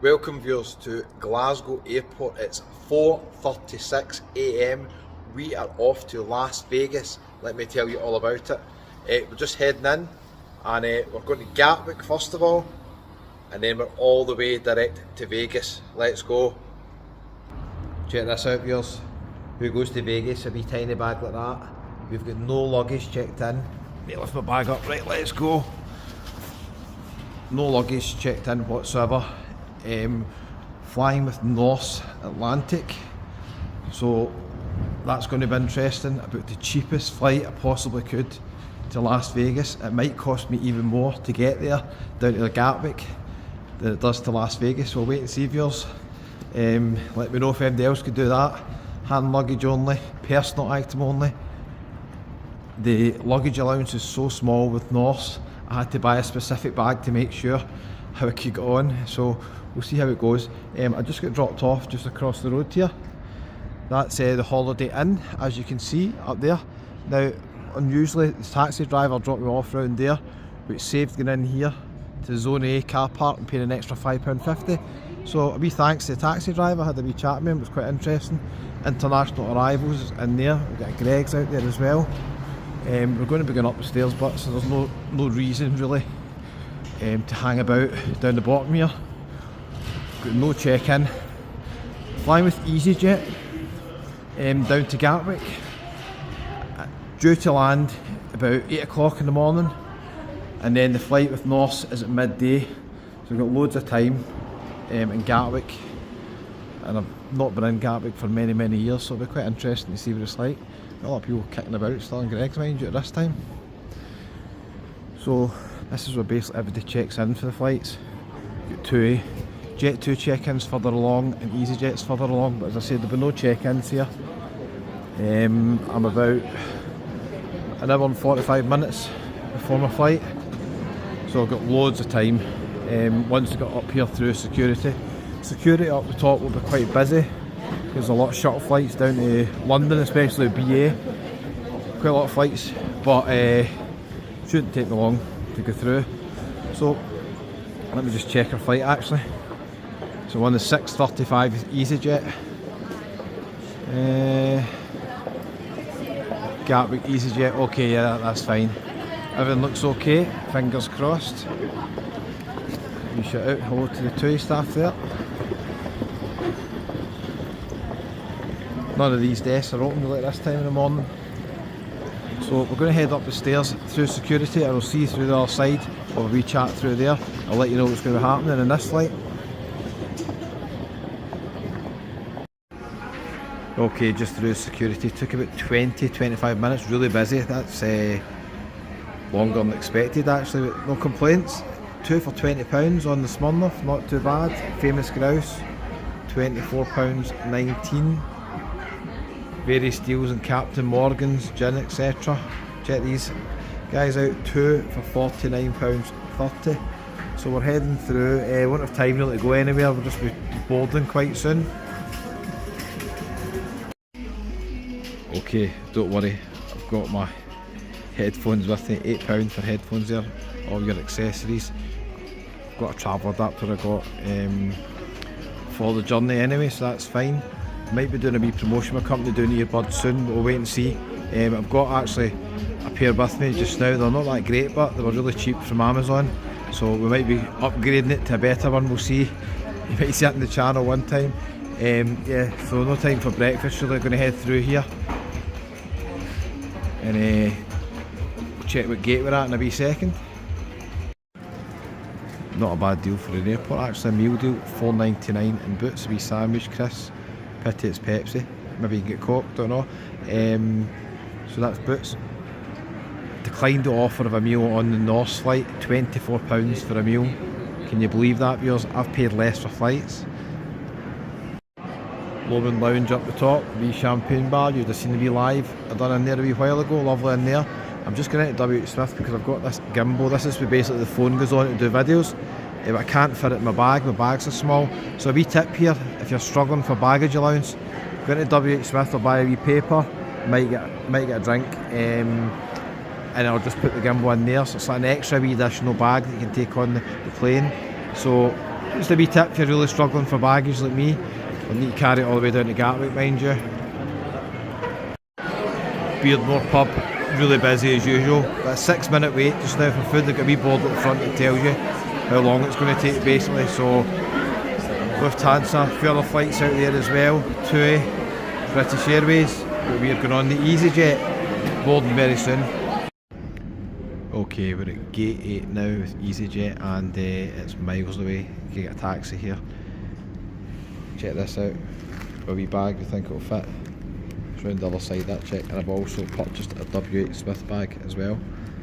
Welcome viewers to Glasgow Airport. It's 4:36 AM. We are off to Las Vegas. Let me tell you all about it. We're just heading in and we're going to Gatwick first of all, and then we're all the way direct to Vegas. Let's go. Check this out viewers. Who goes to Vegas? A wee tiny bag like that. We've got no luggage checked in. Let me lift my bag up. Right, let's go. No luggage checked in whatsoever. Flying with Norse Atlantic, so that's going to be interesting. About the cheapest flight I possibly could to Las Vegas. It might cost me even more to get there down to the Gatwick than it does to Las Vegas. We'll wait and see viewers. Let me know if anybody else could do that. Hand luggage only, personal item only. The luggage allowance is so small with Norse, I had to buy a specific bag to make sure how I could get on, so we'll see how it goes. I just got dropped off just across the road here. That's the Holiday Inn, as you can see up there. Now, unusually the taxi driver dropped me off around there, but saved getting in here to Zone A car park and paying an extra £5.50. So a wee thanks to the taxi driver. I had a wee chat with him, it was quite interesting. International arrivals in there, we've got Greg's out there as well. We're going to be going up the stairs, but so there's no reason really to hang about down the bottom here. Got no check-in. Flying with EasyJet down to Gatwick. Due to land about 8 o'clock in the morning, and then the flight with Norse is at midday, so we've got loads of time in Gatwick, and I've not been in Gatwick for many years, so it'll be quite interesting to see what it's like. Got a lot of people kicking about still in Greg's, mind you, at this time. So this is where basically everybody checks in for the flights. Got two Jet2 check-ins further along and EasyJet's further along, but as I said, there'll be no check-ins here. I'm about an hour and 45 minutes before my flight, so I've got loads of time. Once I got up here through security up the top will be quite busy. There's a lot of shuttle flights down to London, especially BA. Quite a lot of flights, but shouldn't take me long to go through. So let me just check our flight actually. So on the 6:35 EasyJet. Gatwick EasyJet, okay, yeah, that's fine. Everything looks okay, fingers crossed. You shout out hello to the TUI staff there. None of these desks are open like this time in the morning. So we're going to head up the stairs through security. I will see you through the other side. We'll have a wee chat through there. I'll let you know what's going to be happening in this flight. Okay, just through security. Took about 20-25 minutes. Really busy. That's longer than expected actually, but no complaints. Two for £20 on the Smirnoff, not too bad. Famous Grouse, £24.19. Various deals in Captain Morgan's, gin, etc. Check these guys out, two for £49.30. So we're heading through. Won't have time really to go anywhere, we'll just be boarding quite soon. Okay, don't worry, I've got my headphones with me, £8 for headphones there, all your accessories. I've got a travel adapter I got for the journey anyway, so that's fine. Might be doing a wee promotion with my company, doing earbuds soon, but we'll wait and see. I've got actually a pair with me just now. They're not that great, but they were really cheap from Amazon, so we might be upgrading it to a better one, we'll see. You might see it on the channel one time. Yeah, so no time for breakfast, really. Going to head through here and check what gate we're at in a wee second. Not a bad deal for an airport actually, a meal deal, $4.99 in Boots, a wee sandwich, Chris. Pity it's Pepsi, maybe you can get Coke, don't know. So that's Boots. Declined the offer of a meal on the Norse flight, £24 for a meal. Can you believe that viewers? I've paid less for flights. Lowman Lounge up the top, wee champagne bar, you'd have seen the wee live I done in there a wee while ago, lovely in there. I'm just going into WH Smith because I've got this gimbal. This is where basically the phone goes on to do videos. But I can't fit it in my bag's so small. So a wee tip here, if you're struggling for baggage allowance, go into WH Smith or buy a wee paper, might get a drink, and I'll just put the gimbal in there, so it's like an extra wee additional bag that you can take on the plane. So Just a wee tip if you're really struggling for baggage like me. You'll need to carry it all the way down to Gatwick, mind you. Beardmore pub, really busy as usual. But a 6-minute wait just now for food. They've got a wee board at the front that tells you how long it's going to take basically. So Lufthansa, a few other flights out there as well. TUI, British Airways, but we're going on the EasyJet, boarding very soon. Okay, we're at gate 8 now with EasyJet and it's miles away. You can get a taxi here. Check this out, a wee bag, I think it'll fit. It's round the other side, that check. And I've also purchased a W8 Smith bag as well,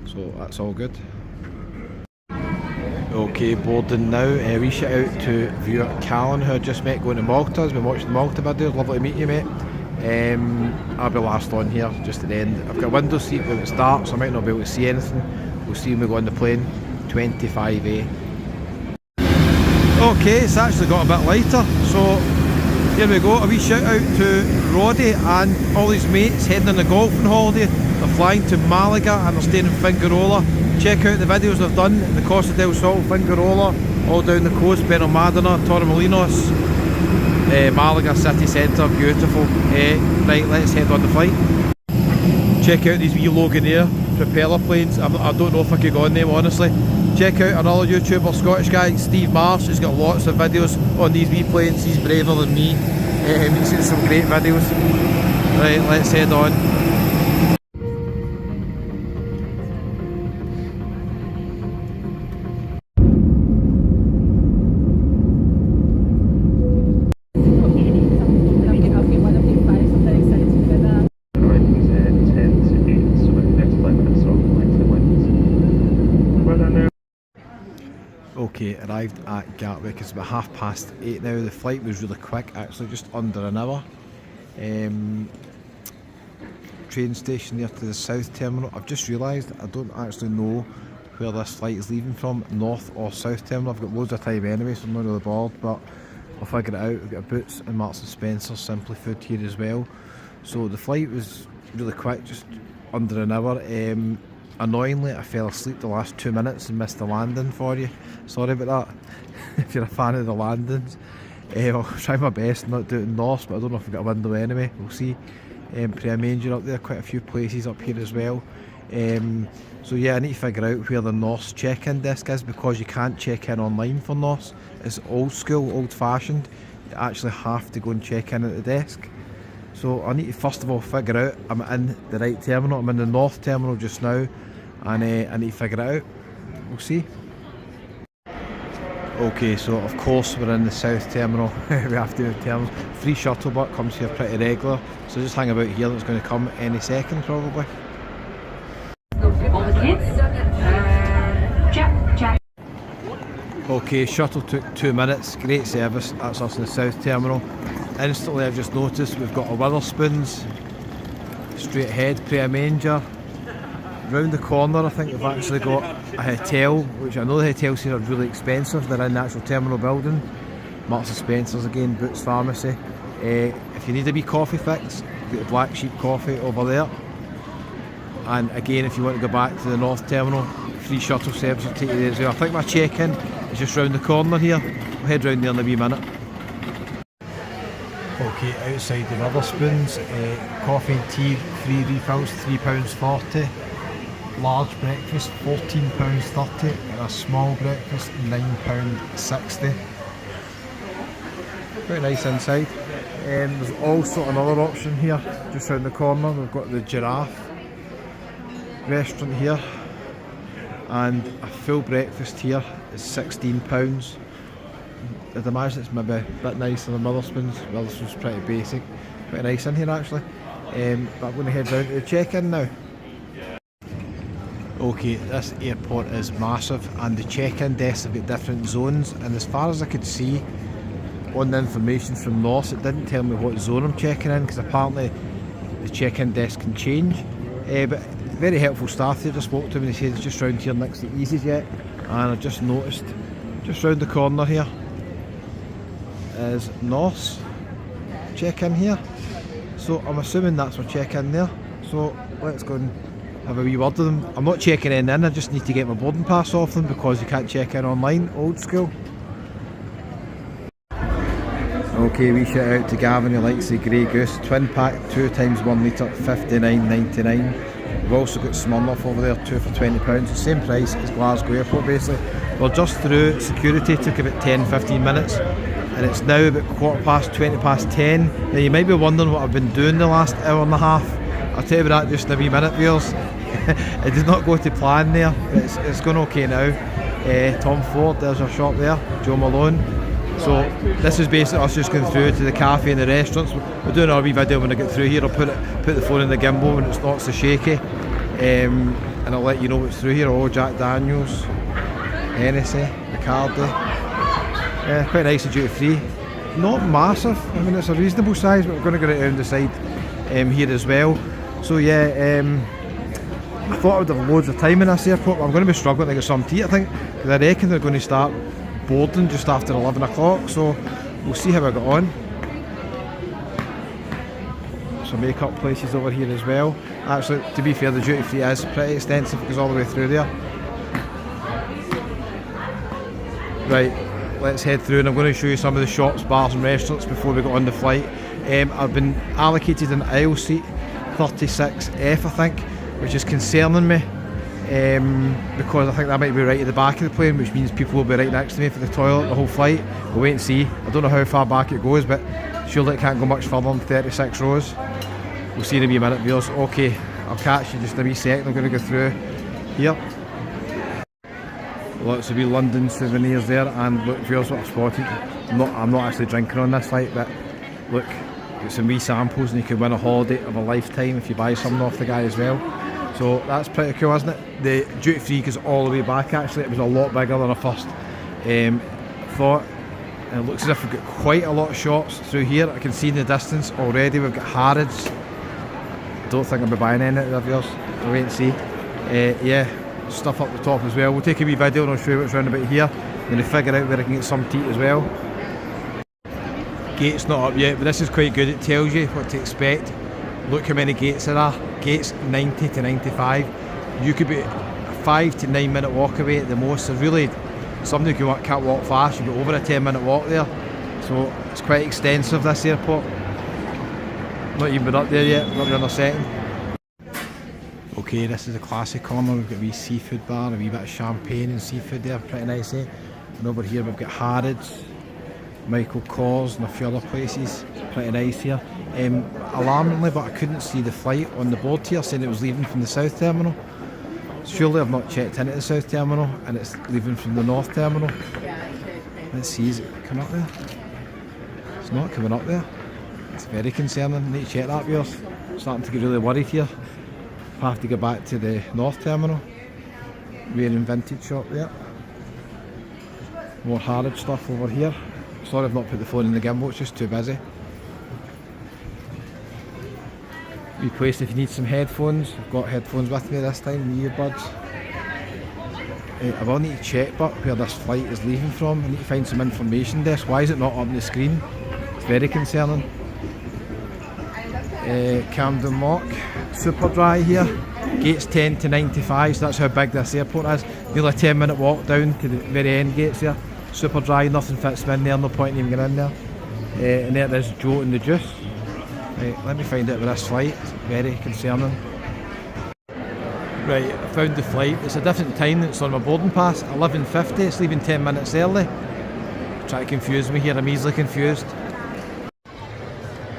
so that's all good. Okay, boarding now. We shout out to viewer Callan, who I just met going to Malta. Has been watching the Malta videos. Lovely to meet you, mate. I'll be last on here, just at the end. I've got a window seat when it starts, so I might not be able to see anything. We'll see when we go on the plane. 25A. Okay, it's actually got a bit lighter, so here we go. A wee shout out to Roddy and all his mates heading on a golfing holiday. They're flying to Malaga and they're staying in Fingarola. Check out the videos they've done in the Costa del Sol, Fingarola, all down the coast, Benalmádena, Torremolinos, Malaga city centre, beautiful. Right, let's head on the flight. Check out these wee Loganair propeller planes. I don't know if I could go on them, honestly. Check out another YouTuber, Scottish guy, Steve Marsh. He's got lots of videos on these wee planes. He's braver than me. He's seen some great videos. Right, let's head on. Okay, arrived at Gatwick. It's about 8:30 now. The flight was really quick, actually, just under an hour. Train station there to the south terminal. I've just realised I don't actually know where this flight is leaving from, north or south terminal. I've got loads of time anyway, so I'm not really bothered, but I'll figure it out. We've got Boots and Marks and Spencer, Simply Food here as well. So the flight was really quick, just under an hour. Annoyingly, I fell asleep the last 2 minutes and missed the landing for you. Sorry about that, if you're a fan of the landings. I'll try my best not do it in Norse, but I don't know if I've got a window anyway, we'll see. Pre-Manger up there, quite a few places up here as well. So yeah, I need to figure out where the Norse check-in desk is, because you can't check in online for Norse. It's old school, old fashioned. You actually have to go and check in at the desk. So I need to first of all figure out I'm in the right terminal. I'm in the north terminal just now, and I need to figure it out. We'll see. Okay, so of course we're in the south terminal. We have to do terminals. Free shuttle bus comes here pretty regular, so just hang about here and it's going to come any second probably. Okay, shuttle took 2 minutes, great service. That's us in the south terminal. Instantly I've just noticed we've got a Wetherspoons straight ahead, Pre-Manger. Round the corner I think we've actually got a hotel, which I know the hotels here are really expensive. They're in the actual terminal building. Marks and Spencer's again, Boots Pharmacy. If you need a wee coffee fix, you've got the Black Sheep Coffee over there. And again, if you want to go back to the north terminal, free shuttle service will take you there as well. I think my check-in is just round the corner here. We'll head round there in a wee minute. Okay, outside the Wetherspoons, coffee and tea, free refills, £3.40. Large breakfast, £14.30, and a small breakfast, £9.60. Quite nice inside. There's also another option here, just round the corner. We've got the Giraffe restaurant here, and a full breakfast here is £16. I'd imagine it's maybe a bit nicer than Wetherspoons. Wetherspoons pretty basic. Quite nice in here actually. But I'm going to head down to the check-in now. Okay, this airport is massive and the check-in desks have got different zones, and as far as I could see on the information from Norse, it didn't tell me what zone I'm checking in, because apparently the check-in desk can change. But very helpful staff here. Just spoke to me and they said it's just round here next to EasyJet, and I just noticed just round the corner here is Norse check-in here, so I'm assuming that's my check-in there. So let's go and have a wee word with them. I'm not checking in, I just need to get my boarding pass off them because you can't check in online, old school. Okay, we shout out to Gavin who likes the Grey Goose. Twin pack, 2 times 1 litre, $59.99. We've also got Smirnoff over there, 2 for £20. The same price as Glasgow Airport basically. We're just through security, took about 10-15 minutes. And it's now about 10:15. Now you might be wondering what I've been doing the last hour and a half. I'll tell you about that just in a wee minute, viewers. It did not go to plan there, but it's going okay now. Tom Ford, there's our shop there, Joe Malone. So this is basically us just going through to the cafe and the restaurants. We're doing our wee video when I get through here. I'll put the phone in the gimbal when it's not so shaky. And I'll let you know what's through here. Oh, Jack Daniels, Hennessy, Bacardi. Yeah, quite nice and duty free. Not massive, I mean it's a reasonable size, but we're going to go right around the side here as well. So yeah, I thought I would have loads of time in this airport, but I'm going to be struggling to get some tea I think, because I reckon they're going to start boarding just after 11 o'clock, so we'll see how I get on. Some makeup places over here as well. Actually, to be fair, the duty free is pretty extensive, it goes all the way through there. Right, let's head through and I'm going to show you some of the shops, bars and restaurants before we get on the flight. I've been allocated an aisle seat, 36F I think, which is concerning me. Because I think that might be right at the back of the plane, which means people will be right next to me for the toilet the whole flight. We'll wait and see. I don't know how far back it goes, but surely it can't go much further than 36 rows. We'll see in a wee minute, viewers. Okay, I'll catch you just in a wee second. I'm going to go through here. Lots of wee London souvenirs there, and look, viewers, what I've spotted. I'm not actually drinking on this flight, but look, got some wee samples, and you can win a holiday of a lifetime if you buy something off the guy as well. So that's pretty cool, isn't it? The duty free goes all the way back actually. It was a lot bigger than I first thought. And it looks as if we've got quite a lot of shops through here. I can see in the distance already we've got Harrods. Don't think I'll be buying any of yours. We'll wait and see. Yeah, stuff up the top as well. We'll take a wee video and I'll show you what's round about here. I'm going to figure out where I can get some tea as well. Gate's not up yet, but this is quite good. It tells you what to expect. Look how many gates there are. Gates 90 to 95. You could be a 5 to 9 minute walk away at the most. So really, somebody who can't walk fast, you've got over a 10-minute walk there. So it's quite extensive, this airport. Not even been up there yet, we're up there in a second. Okay, this is a classic corner. We've got a wee seafood bar, a wee bit of champagne and seafood there, pretty nice, eh? And over here we've got Harrods, Michael Kors and a few other places, pretty nice here. Alarmingly, but I couldn't see the flight on the board here saying it was leaving from the South Terminal. Surely I've not checked into the South Terminal and it's leaving from the North Terminal. Let's see, is it coming up there? It's not coming up there. It's very concerning. I need to check that, viewers. I'm starting to get really worried here. I have to go back to the North Terminal. Wearing vintage shop there. More Harrods stuff over here. Sorry I've not put the phone in the gimbal, it's just too busy. Wee place if you need some headphones. I've got headphones with me this time, the earbuds. I will need to check but where this flight is leaving from. I need to find some information desk. Why is it not on the screen? It's very concerning. Camden Lock, super dry here. Gates 10 to 95, so that's how big this airport is. Nearly a 10-minute walk down to the very end gates there. Super dry, nothing fits me in there, no point in even getting in there. And there is Joe and the Juice. Right, let me find out with this flight, it's very concerning. Right, I found the flight. It's a different time than it's on my boarding pass, 11:50, it's leaving 10 minutes early. Try to confuse me here, I'm easily confused.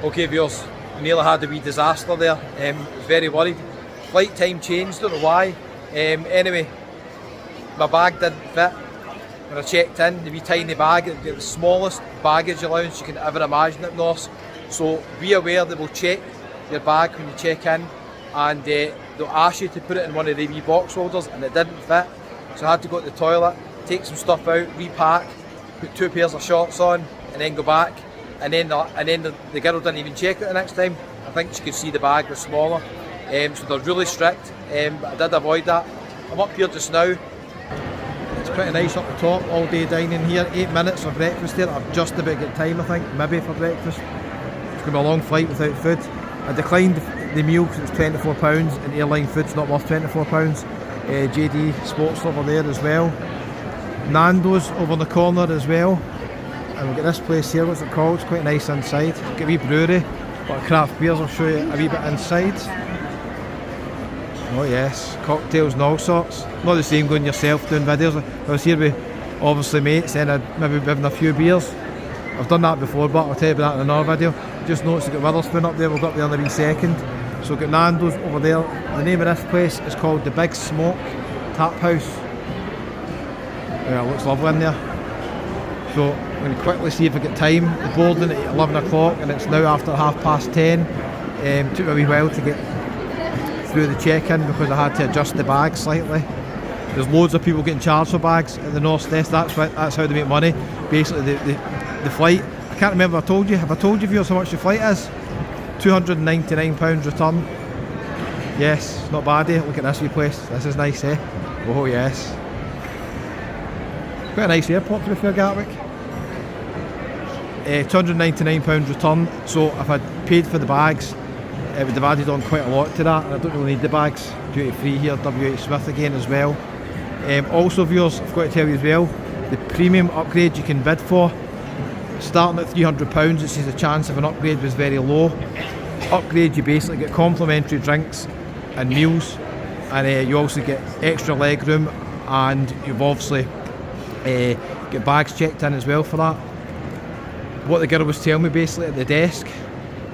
Okay viewers, we nearly had a wee disaster there, was very worried. Flight time changed, don't know why. Anyway, my bag didn't fit. When I checked in, the wee tiny bag, it got the smallest baggage allowance you can ever imagine at Norse. So be aware they will check your bag when you check in, and they'll ask you to put it in one of the wee box holders, and it didn't fit. So I had to go to the toilet, take some stuff out, repack, put 2 pairs of shorts on, and then go back. And then the girl didn't even check it the next time. I think she could see the bag was smaller. So they're really strict, but I did avoid that. I'm up here just now. It's pretty nice up the top, all day dining here. 8 minutes for breakfast here. I've just about got time I think, maybe for breakfast. It's going to be a long flight without food. I declined the meal because it's £24 and airline food's not worth £24. JD Sports over there as well. Nando's over in the corner as well. and we've got this place here, what's it called? It's quite nice inside. Got a wee brewery, got craft beers, I'll show you a wee bit inside. Oh yes, cocktails and all sorts. Not the same going yourself doing videos. I was here with obviously mates, then I'd maybe be having a few beers. I've done that before, but I'll tell you about that in another video. Just noticed we've got Witherspoon up there, we'll go up there in a wee second. So we've got Nando's over there. The name of this place is called the Big Smoke Tap House. Yeah, it looks lovely in there. So I'm going to quickly see if I get time. The boarding at 11 o'clock and it's now after 10:30. Took me a wee while to get through the check-in because I had to adjust the bags slightly. There's loads of people getting charged for bags at the North West. That's how they make money. Basically the flight, I can't remember if I told you. Have I told you viewers how much the flight is? £299 return. Yes, not bad, eh? Look at this wee place. This is nice, eh? Oh yes. Quite a nice airport to be fair, Gatwick. £299 return. So if I'd paid for the bags, it would have added on quite a lot to that, and I don't really need the bags. Duty free here, WH Smith again as well. Also viewers, I've got to tell you as well, the premium upgrade you can bid for, starting at £300, it says the chance of an upgrade was very low. Upgrade, you basically get complimentary drinks and meals, and you also get extra leg room, and you've obviously get bags checked in as well for that. What the girl was telling me basically at the desk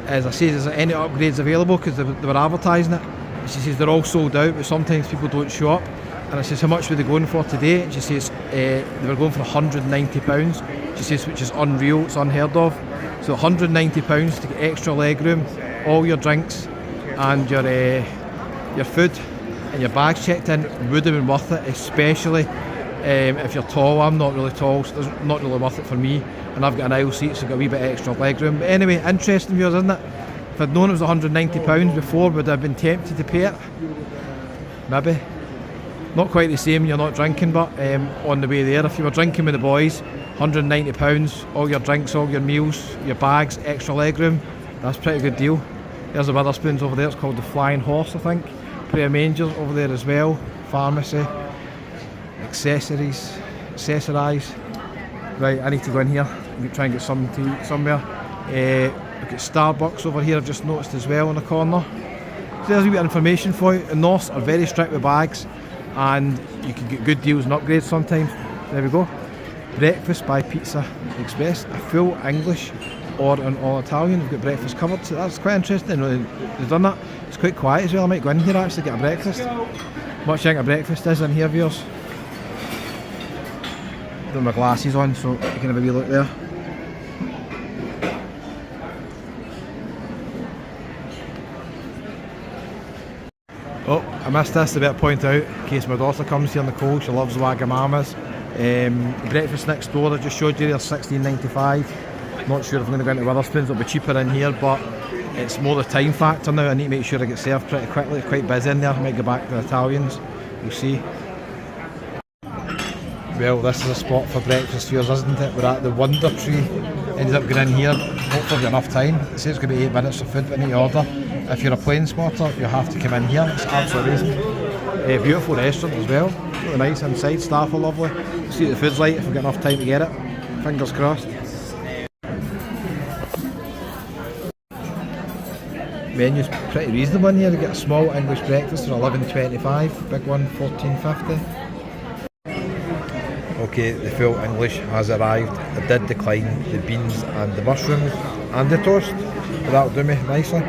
is, I said, is there any upgrades available, because they were advertising it. She says they're all sold out, but sometimes people don't show up. And I says, how much were they going for today? And she says they were going for £190. She says, which is unreal, it's unheard of. So £190 to get extra leg room, all your drinks and your food and your bags checked in would have been worth it, especially if you're tall. I'm not really tall, so it's not really worth it for me. And I've got an aisle seat, so I've got a wee bit extra leg room. But anyway, interesting viewers, isn't it? If I'd known it was £190 before, would I have been tempted to pay it? Maybe. Not quite the same, you're not drinking, but on the way there, if you were drinking with the boys, £190, all your drinks, all your meals, your bags, extra leg room, that's a pretty good deal. There's the Witherspoons over there, it's called the Flying Horse, I think. Prayer Mangers over there as well, pharmacy, accessories, accessorise. Right, I need to go in here and try and get something to eat somewhere. We've got Starbucks over here, I've just noticed as well in the corner. So there's a bit of information for you. The Norths are very strict with bags, and you can get good deals and upgrades sometimes. There we go. Breakfast by Pizza Express, a full English or an all Italian. We've got breakfast covered, so that's quite interesting. They've done that. It's quite quiet as well. I might go in here actually get a breakfast. Much think a breakfast is in here, viewers. Got my glasses on so you can have a wee look there. Oh, I missed this, I better point out, in case my daughter comes here on the cold, she loves Wagamamas. Breakfast next door, I just showed you there, £16.95. Not sure if I'm going to go into Witherspoons, it'll be cheaper in here, but it's more the time factor now. I need to make sure I get served pretty quickly, it's quite busy in there. I might go back to the Italians, we'll see. Well, this is a spot for breakfast viewers, isn't it? We're at the Wonder Tree. Ended up going in here, hopefully we've got enough time. It says it's going to be 8 minutes for food, but I need to order. If you're a plane spotter, you have to come in here. It's absolutely amazing. Beautiful restaurant as well. Really nice inside, staff are lovely. See what the food's like if we've got enough time to get it. Fingers crossed. Menu's pretty reasonable in here. You get a small English breakfast for £11.25, big one £14.50. Okay, the full English has arrived. I did decline the beans and the mushrooms and the toast, but that'll do me nicely.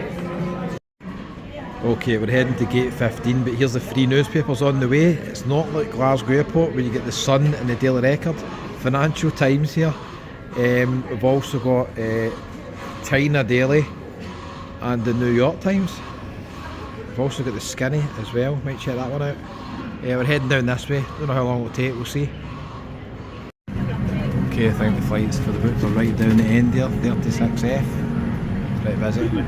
Okay, we're heading to gate 15, but here's the free newspapers on the way. It's not like Glasgow Airport where you get the Sun and the Daily Record. Financial Times here. We've also got China Daily and the New York Times. We've also got the Skinny as well, might check that one out. We're heading down this way, don't know how long it'll take, we'll see. Okay, I think the flights for the book are right down the end here, 36F. Pretty busy.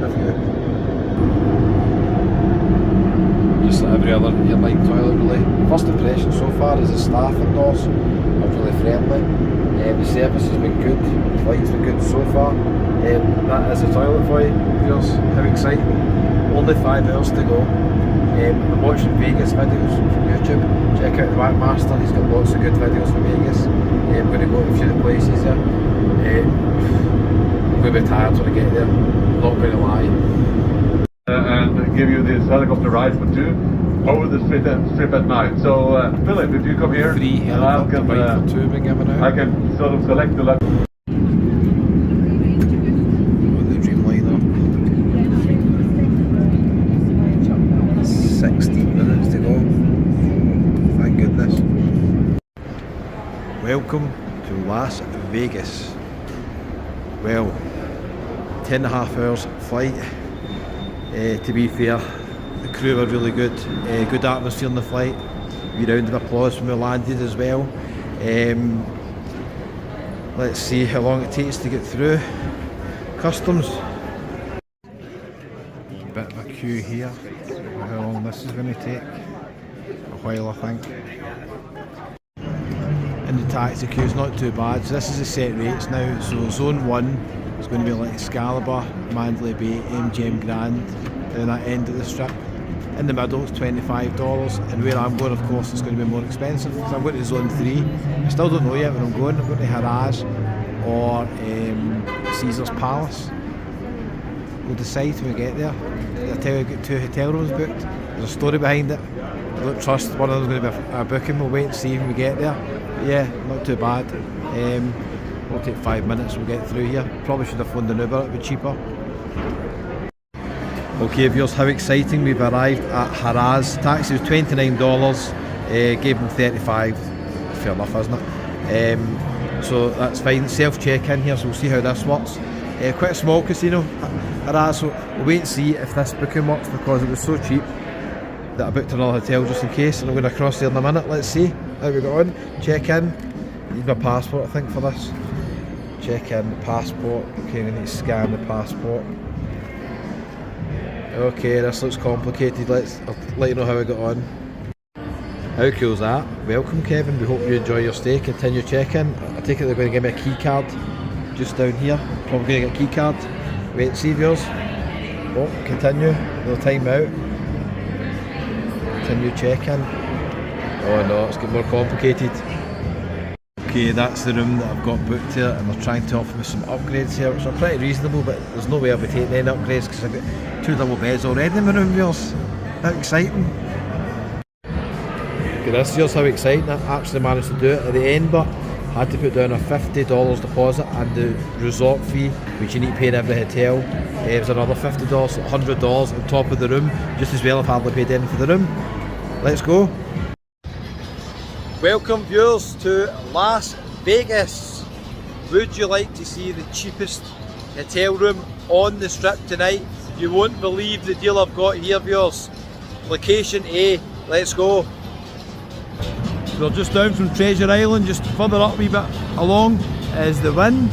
of view. Just like every other airline toilet really. First impression so far is the staff indoors are really friendly. The service has been good, the flight's been good so far. That is the toilet for you, viewers. How exciting. Only 5 hours to go. I'm watching Vegas videos from YouTube. Check out the Whackmaster, he's got lots of good videos from Vegas. I'm going to go to a few of the places there. I'm going to be tired when I get there, I'm not going to lie. And give you this helicopter ride for two over the strip at night. So Philip, if you come here, Free and I helicopter can, ride for two, been given out. I can sort of select the left. On the Dreamliner. 16 minutes to go. Thank goodness. Welcome to Las Vegas. Well, 10.5 hours flight. To be fair, the crew were really good. Good atmosphere on the flight. We round of applause when we landed as well. Let's see how long it takes to get through customs. Bit of a queue here. How long this is going to take? A while, I think. And the taxi queue is not too bad. So this is the set rates now. So zone 1 is going to be like Excalibur, Mandalay Bay, MGM Grand, down that end of the strip. In the middle it's $25, and where I'm going, of course, it's going to be more expensive. So I'm going to zone 3. I still don't know yet where I'm going. I'm going to Haraz or Caesar's Palace. We'll decide when we get there. I'll tell you, I've got 2 hotel rooms booked. There's a story behind it. I don't trust one of them is going to be a booking. We'll wait and see when we get there. But yeah, not too bad. We'll take 5 minutes, we'll get through here. Probably should have phoned an Uber, it would be cheaper. Okay viewers, how exciting, we've arrived at Haraz. Taxi was $29, gave them 35. Fair enough, isn't it? So that's fine. Self check-in here, so we'll see how this works. Quite a small casino, Haraz, so we'll wait and see if this booking works, because it was so cheap that I booked another hotel just in case, and I'm going to cross there in a minute. Let's see how we got on. Check in. Need my passport, I think, for this. Check in, passport. Okay, we need to scan the passport. Okay, this looks complicated. I'll let you know how I got on. How cool is that? Welcome, Kevin. We hope you enjoy your stay. Continue check-in. I take it they're going to give me a key card just down here. Probably going to get a key card. Wait and see, viewers. Oh, continue. No time out. Continue check-in. Oh no, it's getting more complicated. Okay, that's the room that I've got booked here, and they're trying to offer me some upgrades here, which are pretty reasonable, but there's no way I'll be taking any upgrades because I've got 2 double beds already in my room, viewers. How exciting. Okay, this is how exciting. I actually managed to do it at the end, but I had to put down a $50 deposit and the resort fee, which you need to pay in every hotel. It was another $50, so $100 on top of the room, just as well if I hardly paid anything for the room. Let's go. Welcome viewers to Las Vegas. Would you like to see the cheapest hotel room on the strip tonight? You won't believe the deal I've got here, viewers. Location A, let's go. We're just down from Treasure Island, just further up a wee bit along is the Wynn.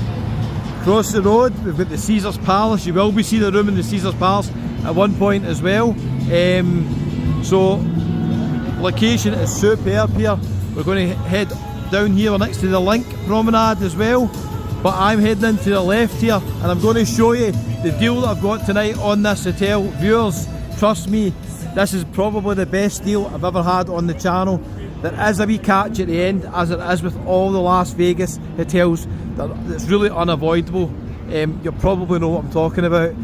Across the road we've got the Caesar's Palace. You will be seeing the room in the Caesar's Palace at one point as well. So location is superb here. We're going to head down here, we're next to the Link Promenade as well, but I'm heading into the left here, and I'm going to show you the deal that I've got tonight on this hotel. Viewers, trust me, this is probably the best deal I've ever had on the channel. There is a wee catch at the end, as it is with all the Las Vegas hotels. That's really unavoidable. You'll probably know what I'm talking about,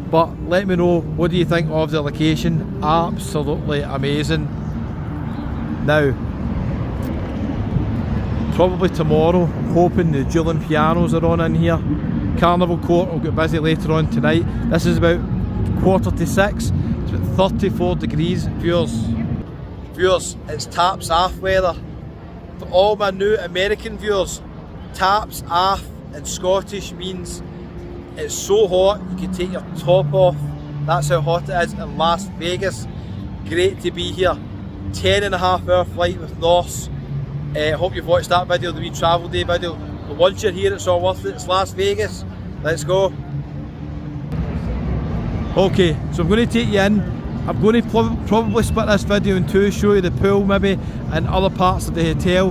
but let me know, what do you think of the location? Absolutely amazing. Now, probably tomorrow, I'm hoping the Julian pianos are on in here. Carnival Court will get busy later on tonight. This is about 5:45. It's about 34 degrees. Viewers, it's taps off weather. For all my new American viewers, taps off in Scottish means it's so hot you can take your top off. That's how hot it is in Las Vegas. Great to be here. 10.5 hour flight with Norse. Hope you've watched that video, the wee travel day video. But once you're here, it's all worth it. It's Las Vegas. Let's go. Okay, so I'm going to take you in. I'm going to probably split this video in two, show you the pool maybe and other parts of the hotel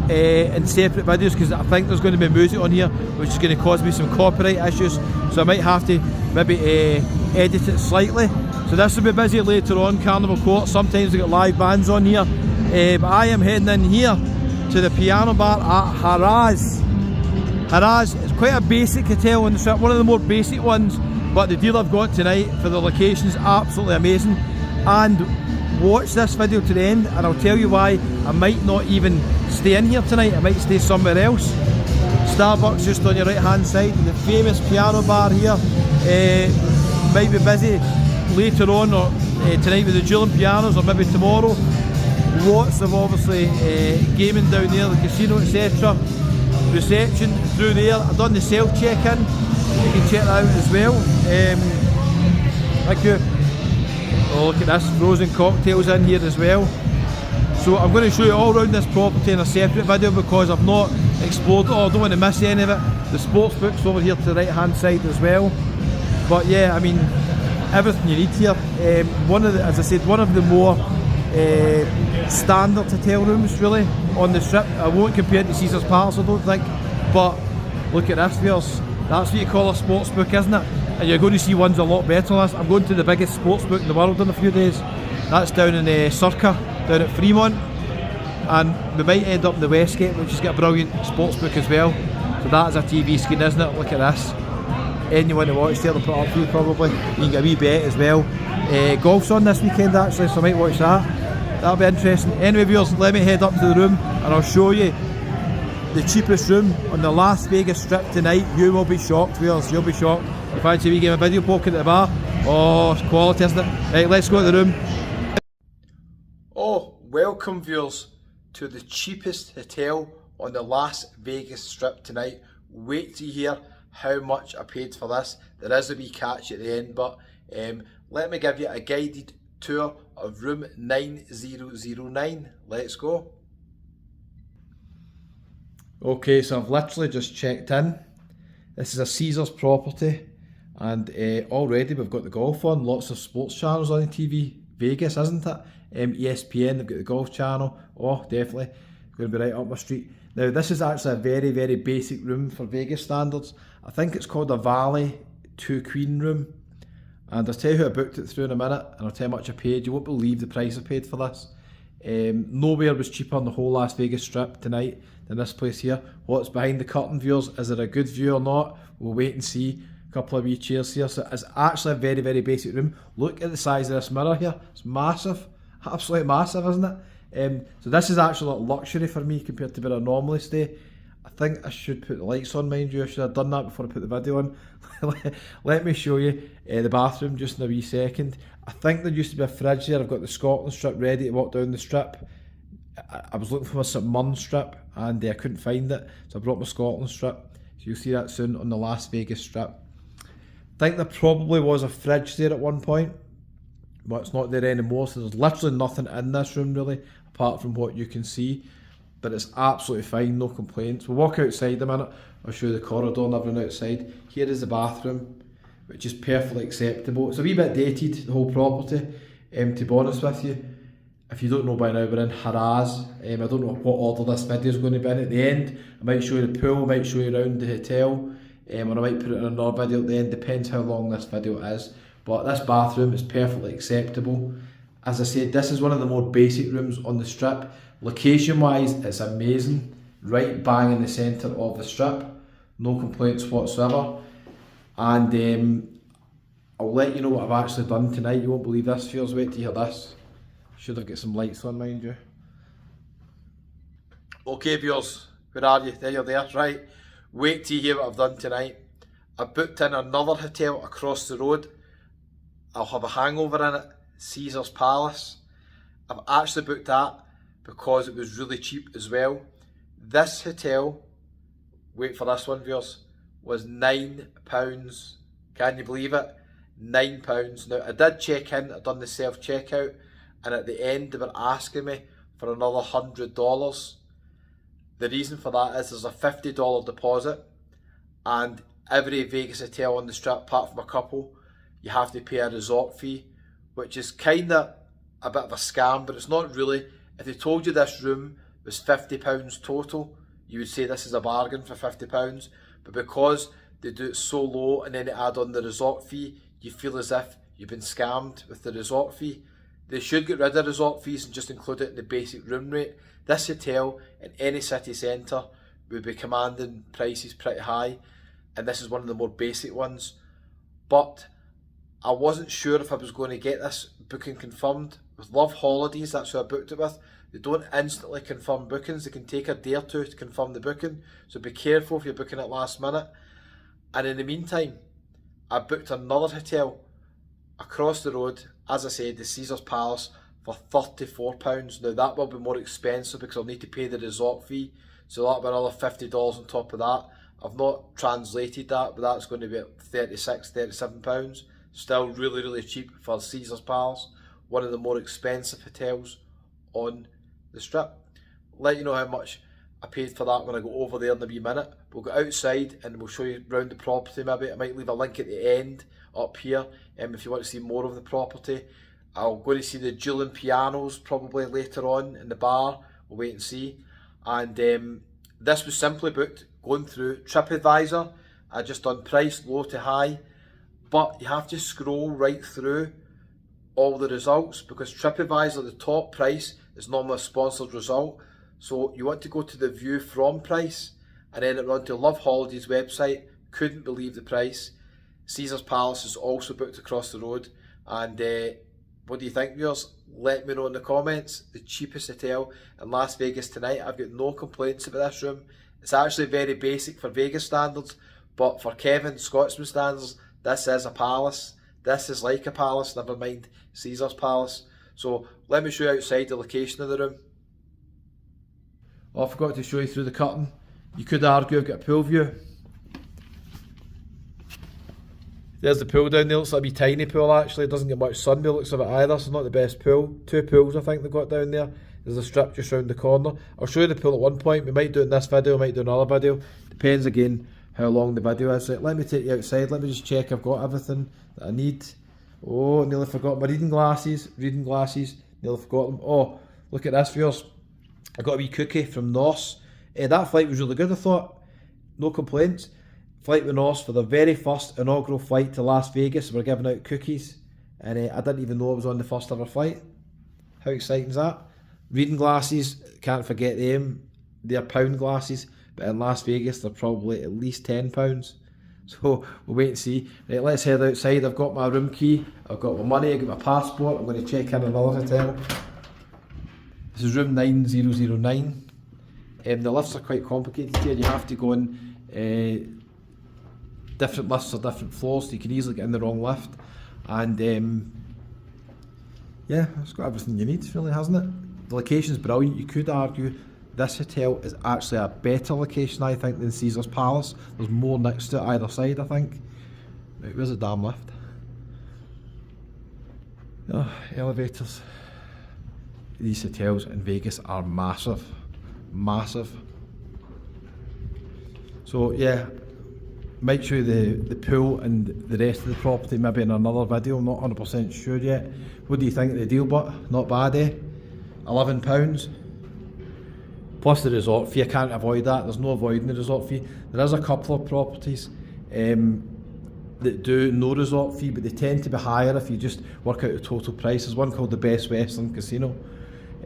in separate videos, because I think there's going to be music on here which is going to cause me some copyright issues, so I might have to maybe edit it slightly. So this will be busy later on, Carnival Court. Sometimes we get live bands on here, but I am heading in here to the piano bar at Haraz. Haraz is quite a basic hotel on the strip, one of the more basic ones, but the deal I've got tonight for the location is absolutely amazing. And watch this video to the end and I'll tell you why I might not even stay in here tonight. I might stay somewhere else. Starbucks just on your right hand side, the famous piano bar here. Might be busy later on, or tonight with the dueling pianos, or maybe tomorrow. Lots of obviously gaming down there, the casino, etc. Reception through there. I've done the self check-in, you can check that out as well. Thank you. Oh, look at this, frozen cocktails in here as well. So I'm going to show you all around this property in a separate video because I've not explored it all. I don't want to miss any of it. The sports book's over here to the right hand side as well. But yeah, I mean, everything you need here. As I said, one of the more standard hotel rooms really on the strip. I won't compare it to Caesar's Palace, I don't think, but look at this, viewers. That's what you call a sports book, isn't it? And you're going to see ones a lot better than this. I'm going to the biggest sports book in the world in a few days. That's down in Circa, down at Fremont, and we might end up in the Westgate, which has got a brilliant sports book as well. So that is a TV screen, isn't it? Look at this. Anyone who watches there, they'll put it up for you probably. You can get a wee bet as well. Golf's on this weekend actually, so I might watch that. That'll be interesting. Anyway viewers, let me head up to the room and I'll show you the cheapest room on the Las Vegas Strip tonight. You will be shocked viewers, you'll be shocked. You fancy a wee game of video poker at the bar? Oh, it's quality, isn't it? Right, let's go to the room. Oh, welcome viewers to the cheapest hotel on the Las Vegas Strip tonight. Wait to hear how much I paid for this. There is a wee catch at the end, but let me give you a guided tour of room 9009. Let's go. Okay, so I've literally just checked in. This is a Caesars property, and already we've got the golf on. Lots of sports channels on the TV. Vegas, isn't it? ESPN, they've got the golf channel. Oh, definitely. Going to be right up my street. Now, this is actually a very, very basic room for Vegas standards. I think it's called a Valley 2 Queen room. And I'll tell you who I booked it through in a minute, and I'll tell you how much I paid. You won't believe the price I paid for this. Nowhere was cheaper on the whole Las Vegas Strip tonight than this place here. What's behind the curtain, viewers? Is it a good view or not? We'll wait and see. A couple of wee chairs here. So it's actually a very, very basic room. Look at the size of this mirror here. It's massive. Absolutely massive, isn't it? So this is actually a luxury for me compared to where I normally stay. I think I should put the lights on, mind you. I should have done that before I put the video on. Let me show you the bathroom just in a wee second. I think there used to be a fridge there. I've got the Scotland strip ready to walk down the strip. I was looking for my St Mirren strip and I couldn't find it, so I brought my Scotland strip. So you'll see that soon on the Las Vegas Strip. I think there probably was a fridge there at one point, but it's not there anymore, so there's literally nothing in this room really, apart from what you can see. But it's absolutely fine, no complaints. We'll walk outside a minute, I'll show you the corridor and everything outside. Here is the bathroom, which is perfectly acceptable. It's a wee bit dated, the whole property, to be honest with you. If you don't know by now, we're in Haraz. I don't know what order this video is going to be in. At the end, I might show you the pool, I might show you around the hotel, or I might put it in another video at the end, depends how long this video is. But this bathroom is perfectly acceptable. As I said, this is one of the more basic rooms on the strip. Location wise, it's amazing. Right bang in the centre of the strip. No complaints whatsoever. And I'll let you know what I've actually done tonight. You won't believe this, feels. Wait to hear this. Should have got some lights on, mind you. Okay viewers, where are you? There you're there, right. Wait to hear what I've done tonight. I booked in another hotel across the road. I'll have a hangover in it, Caesar's Palace. I've actually booked that because it was really cheap as well. This hotel, wait for this one viewers, was £9. Can you believe it? £9. Now I did check in, I'd done the self checkout, and at the end they were asking me for another $100. The reason for that is there's a $50 deposit, and every Vegas hotel on the strip, apart from a couple, you have to pay a resort fee, which is kind of a bit of a scam, but it's not really. If they told you this room was £50 total, you would say this is a bargain for £50, but because they do it so low and then they add on the resort fee, you feel as if you've been scammed with the resort fee. They should get rid of resort fees and just include it in the basic room rate. This hotel in any city centre would be commanding prices pretty high, and this is one of the more basic ones. But I wasn't sure if I was going to get this booking confirmed. With Love Holidays, that's who I booked it with. They don't instantly confirm bookings. They can take a day or two to confirm the booking, so be careful if you're booking it last minute. And in the meantime, I booked another hotel across the road, as I said, the Caesars Palace, for £34. Now that will be more expensive because I'll need to pay the resort fee, so that'll be another $50 on top of that. I've not translated that, but that's going to be at £36, £37. Still really, really cheap for Caesars Palace, one of the more expensive hotels on the strip. Let you know how much I paid for that when I go over there in a wee minute. We'll go outside and we'll show you around the property maybe. I might leave a link at the end up here if you want to see more of the property. I'll go to see the dueling pianos probably later on in the bar. We'll wait and see. And this was simply booked going through TripAdvisor. I just done price low to high, but you have to scroll right through all the results because TripAdvisor, the top price is normally a sponsored result. So you want to go to the view from price and then it run to Love Holidays website. Couldn't believe the price. Caesars Palace is also booked across the road. And what do you think, viewers? Let me know in the comments. The cheapest hotel in Las Vegas tonight. I've got no complaints about this room. It's actually very basic for Vegas standards, but for Kevin Scotsman standards, this is a palace. This is like a palace, never mind Caesars Palace. So let me show you outside the location of the room. Oh, I forgot to show you through the curtain. You could argue I've got a pool view. There's the pool down there. Looks like a wee tiny pool actually. It doesn't get much sun by the looks of it either, so not the best pool. 2 pools I think they've got down there. There's a strip just round the corner. I'll show you the pool at one point. We might do it in this video, we might do another video. Depends again how long the video is. Right, let me take you outside. Let me just check I've got everything that I need. Oh, nearly forgot my reading glasses. Nearly forgot them. Oh, look at this, viewers. I got a wee cookie from Norse. That flight was really good, I thought. No complaints. Flight with Norse for the very first inaugural flight to Las Vegas. We're giving out cookies. And I didn't even know I was on the first ever flight. How exciting is that? Reading glasses, can't forget them. They're pound glasses, but in Las Vegas they're probably at least £10. So we'll wait and see. Right, let's head outside. I've got my room key, I've got my money, I've got my passport. I'm going to check in another hotel. This is room 9009. The lifts are quite complicated here. You have to go in different lifts or different floors, so you can easily get in the wrong lift. And yeah, it's got everything you need, really, hasn't it? The location's brilliant. You could argue this hotel is actually a better location, I think, than Caesars Palace. There's more next to it either side, I think. Right, where's the damn lift? Oh, elevators. These hotels in Vegas are massive. Massive. So yeah, might show you the pool and the rest of the property maybe in another video. I'm not 100% sure yet. What do you think of the deal? But not bad, eh? £11 plus the resort fee. I can't avoid that. There's no avoiding the resort fee. There is a couple of properties that do no resort fee, but they tend to be higher if you just work out the total price. There's one called the Best Western Casino,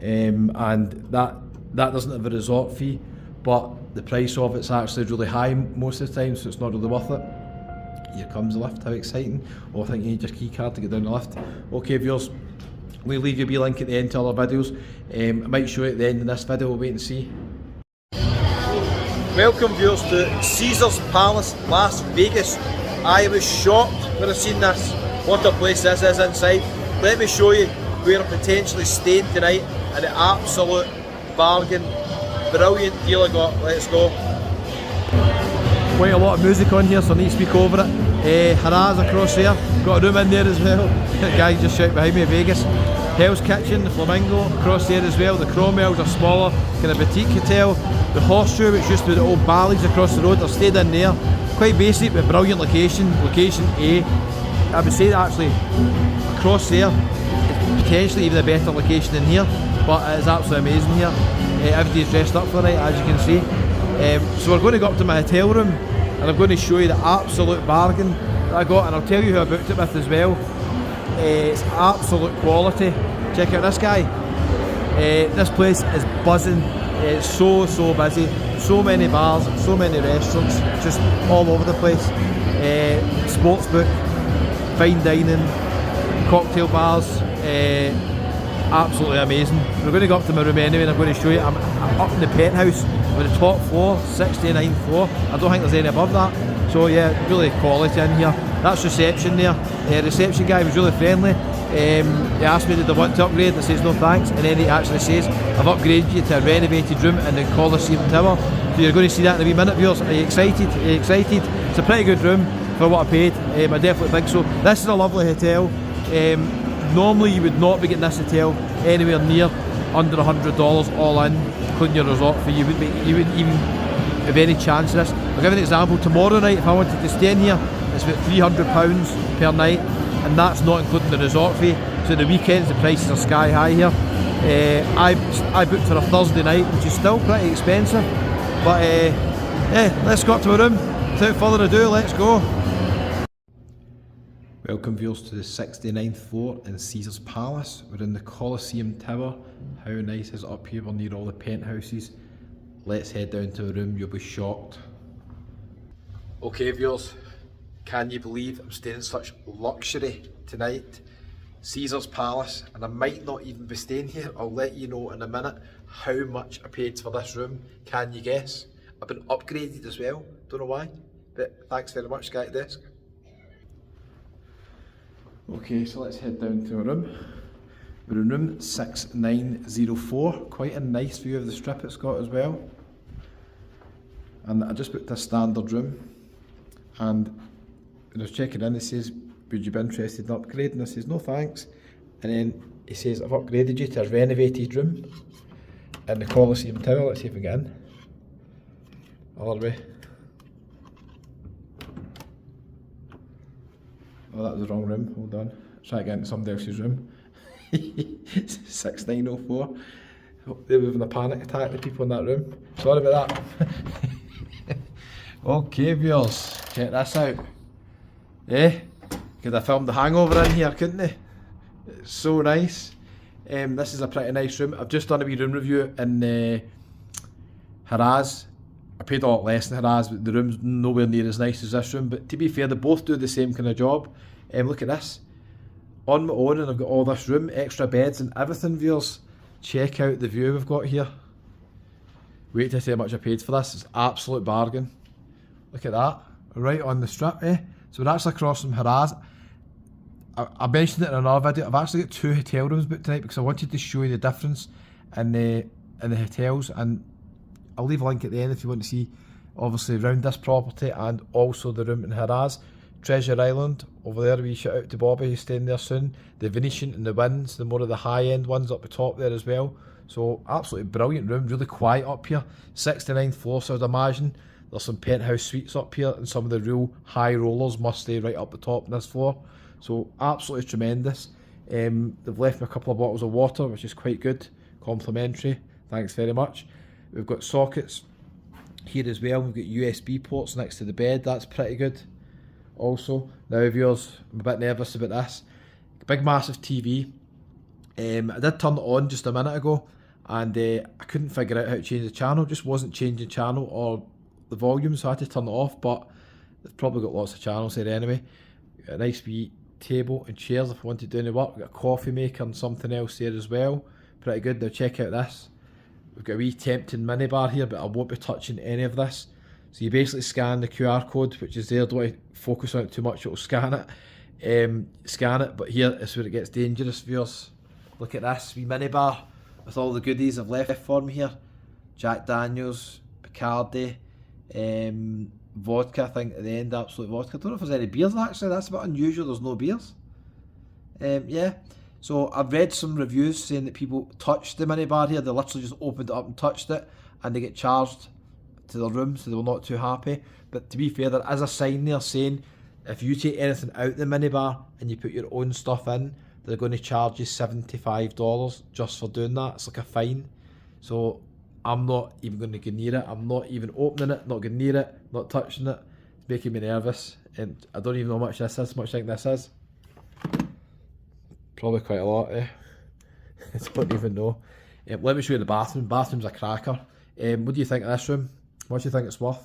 and that doesn't have a resort fee, but the price of it's actually really high most of the time, so it's not really worth it. Here comes the lift. How exciting. Oh, I think you need your key card to get down the lift. Okay, viewers, we'll leave you a wee link at the end to other videos. I might show you at the end of this video. We'll wait and see. Welcome, viewers, to Caesars Palace, Las Vegas. I was shocked when I seen this. What a place this is inside. Let me show you where I'm potentially staying tonight. An absolute bargain. Brilliant deal I got. Let's go. Quite a lot of music on here, so I need to speak over it. Haraz across there. Got a room in there as well. The guy just shouted behind me, Vegas. Hell's Kitchen, the Flamingo across there as well. The Cromwells are smaller, kind of boutique hotel. The Horseshoe, which used to be the old Bally's across the road, I've stayed in there. Quite basic but brilliant location. Location A. I would say that actually across there is potentially even a better location than here, but it is absolutely amazing here. Everybody's dressed up for the night, as you can see. So we're going to go up to my hotel room and I'm going to show you the absolute bargain that I got, and I'll tell you who I booked it with as well. It's absolute quality. Check out this guy. This place is buzzing. It's so busy. So many bars, so many restaurants, just all over the place. Sportsbook, fine dining, cocktail bars. Absolutely amazing. We're going to go up to my room anyway and I'm going to show you. I'm up in the penthouse with the top floor, 69th floor. I don't think there's any above that. So yeah, really quality in here. That's reception there. The reception guy was really friendly. He asked me did I want to upgrade. I says no thanks, and then he actually says I've upgraded you to a renovated room in the Coliseum Tower. So you're going to see that in a wee minute, viewers. Are you excited? Are you excited? It's a pretty good room for what I paid. I definitely think so. This is a lovely hotel. Normally you would not be getting this hotel anywhere near under $100 all in, including your resort fee. You wouldn't even have any chance of this. I'll give you an example. Tomorrow night, if I wanted to stay in here, it's about £300 per night, and that's not including the resort fee. So the weekends the prices are sky high here. I booked for a Thursday night, which is still pretty expensive, but yeah, let's go up to my room. Without further ado, let's go. Welcome viewers to the 69th floor in Caesar's Palace. We're in the Coliseum Tower. How nice is it up here? We're near all the penthouses. Let's head down to the room, you'll be shocked. Okay viewers, can you believe I'm staying in such luxury tonight? Caesar's Palace, and I might not even be staying here. I'll let you know in a minute how much I paid for this room. Can you guess? I've been upgraded as well, don't know why, but thanks very much Sky Desk. Okay, so let's head down to our room. We're in room 6904, quite a nice view of the strip it's got as well. And I just booked a standard room, and when I was checking in, it says, would you be interested in upgrading? I says, no thanks. And then he says, I've upgraded you to a renovated room in the Coliseum Tower. Let's see if we get in. Other way. Oh, that was the wrong room, hold on. Try to get into somebody else's room. 6904. They were having a panic attack, the people in that room. Sorry about that. Okay viewers, check this out. Could have filmed The Hangover in here, couldn't they? It's so nice. This is a pretty nice room. I've just done a wee room review in Haraz. I paid a lot less than Haraz, but the room's nowhere near as nice as this room. But to be fair, they both do the same kind of job. Look at this. On my own, and I've got all this room, extra beds and everything, viewers. Check out the view we've got here. Wait to see how much I paid for this. It's an absolute bargain. Look at that. Right on the strip, So we're actually across from Haraz. I mentioned it in another video. I've actually got 2 hotel rooms booked tonight because I wanted to show you the difference in the hotels, and I'll leave a link at the end if you want to see obviously around this property and also the room in Haraz. Treasure Island over there, we shout out to Bobby who's staying there soon. The Venetian and the Winds, the more of the high end ones up the top there as well. So absolutely brilliant room, really quiet up here. 69th floor, so I'd imagine there's some penthouse suites up here, and some of the real high rollers must stay right up the top on this floor. So absolutely tremendous. They've left me a couple of bottles of water, which is quite good, complimentary, thanks very much. We've got sockets here as well. We've got USB ports next to the bed, that's pretty good. Also, now viewers, I'm a bit nervous about this. Big massive TV. I did turn it on just a minute ago, and I couldn't figure out how to change the channel. Just wasn't changing channel or the volume, so I had to turn it off, but they've probably got lots of channels there anyway. Got a nice wee table and chairs if I wanted to do any work. We've got a coffee maker and something else there as well. Pretty good. Now check out this. We've got a wee tempting minibar here, but I won't be touching any of this. So you basically scan the QR code, which is there. Don't focus on it too much, it'll scan it. Scan it, but here is where it gets dangerous, viewers. Look at this wee minibar with all the goodies I've left for me here. Jack Daniels, Bacardi, vodka, I think at the end, Absolute Vodka. I don't know if there's any beers actually, that's a bit unusual, there's no beers. Yeah, so I've read some reviews saying that people touched the minibar here, they literally just opened it up and touched it, and they get charged to their room, so they were not too happy. But to be fair, there is a sign there saying If you take anything out the minibar and you put your own stuff in, they're going to charge you $75 just for doing that. It's like a fine. So I'm not even going to go near it. I'm not even opening it, not going near it, not touching it. It's making me nervous. And I don't even know how much this is, how much I think this is. Probably quite a lot, eh? I don't even know. Let me show you the bathroom. Bathroom's a cracker. What do you think of this room? What do you think it's worth?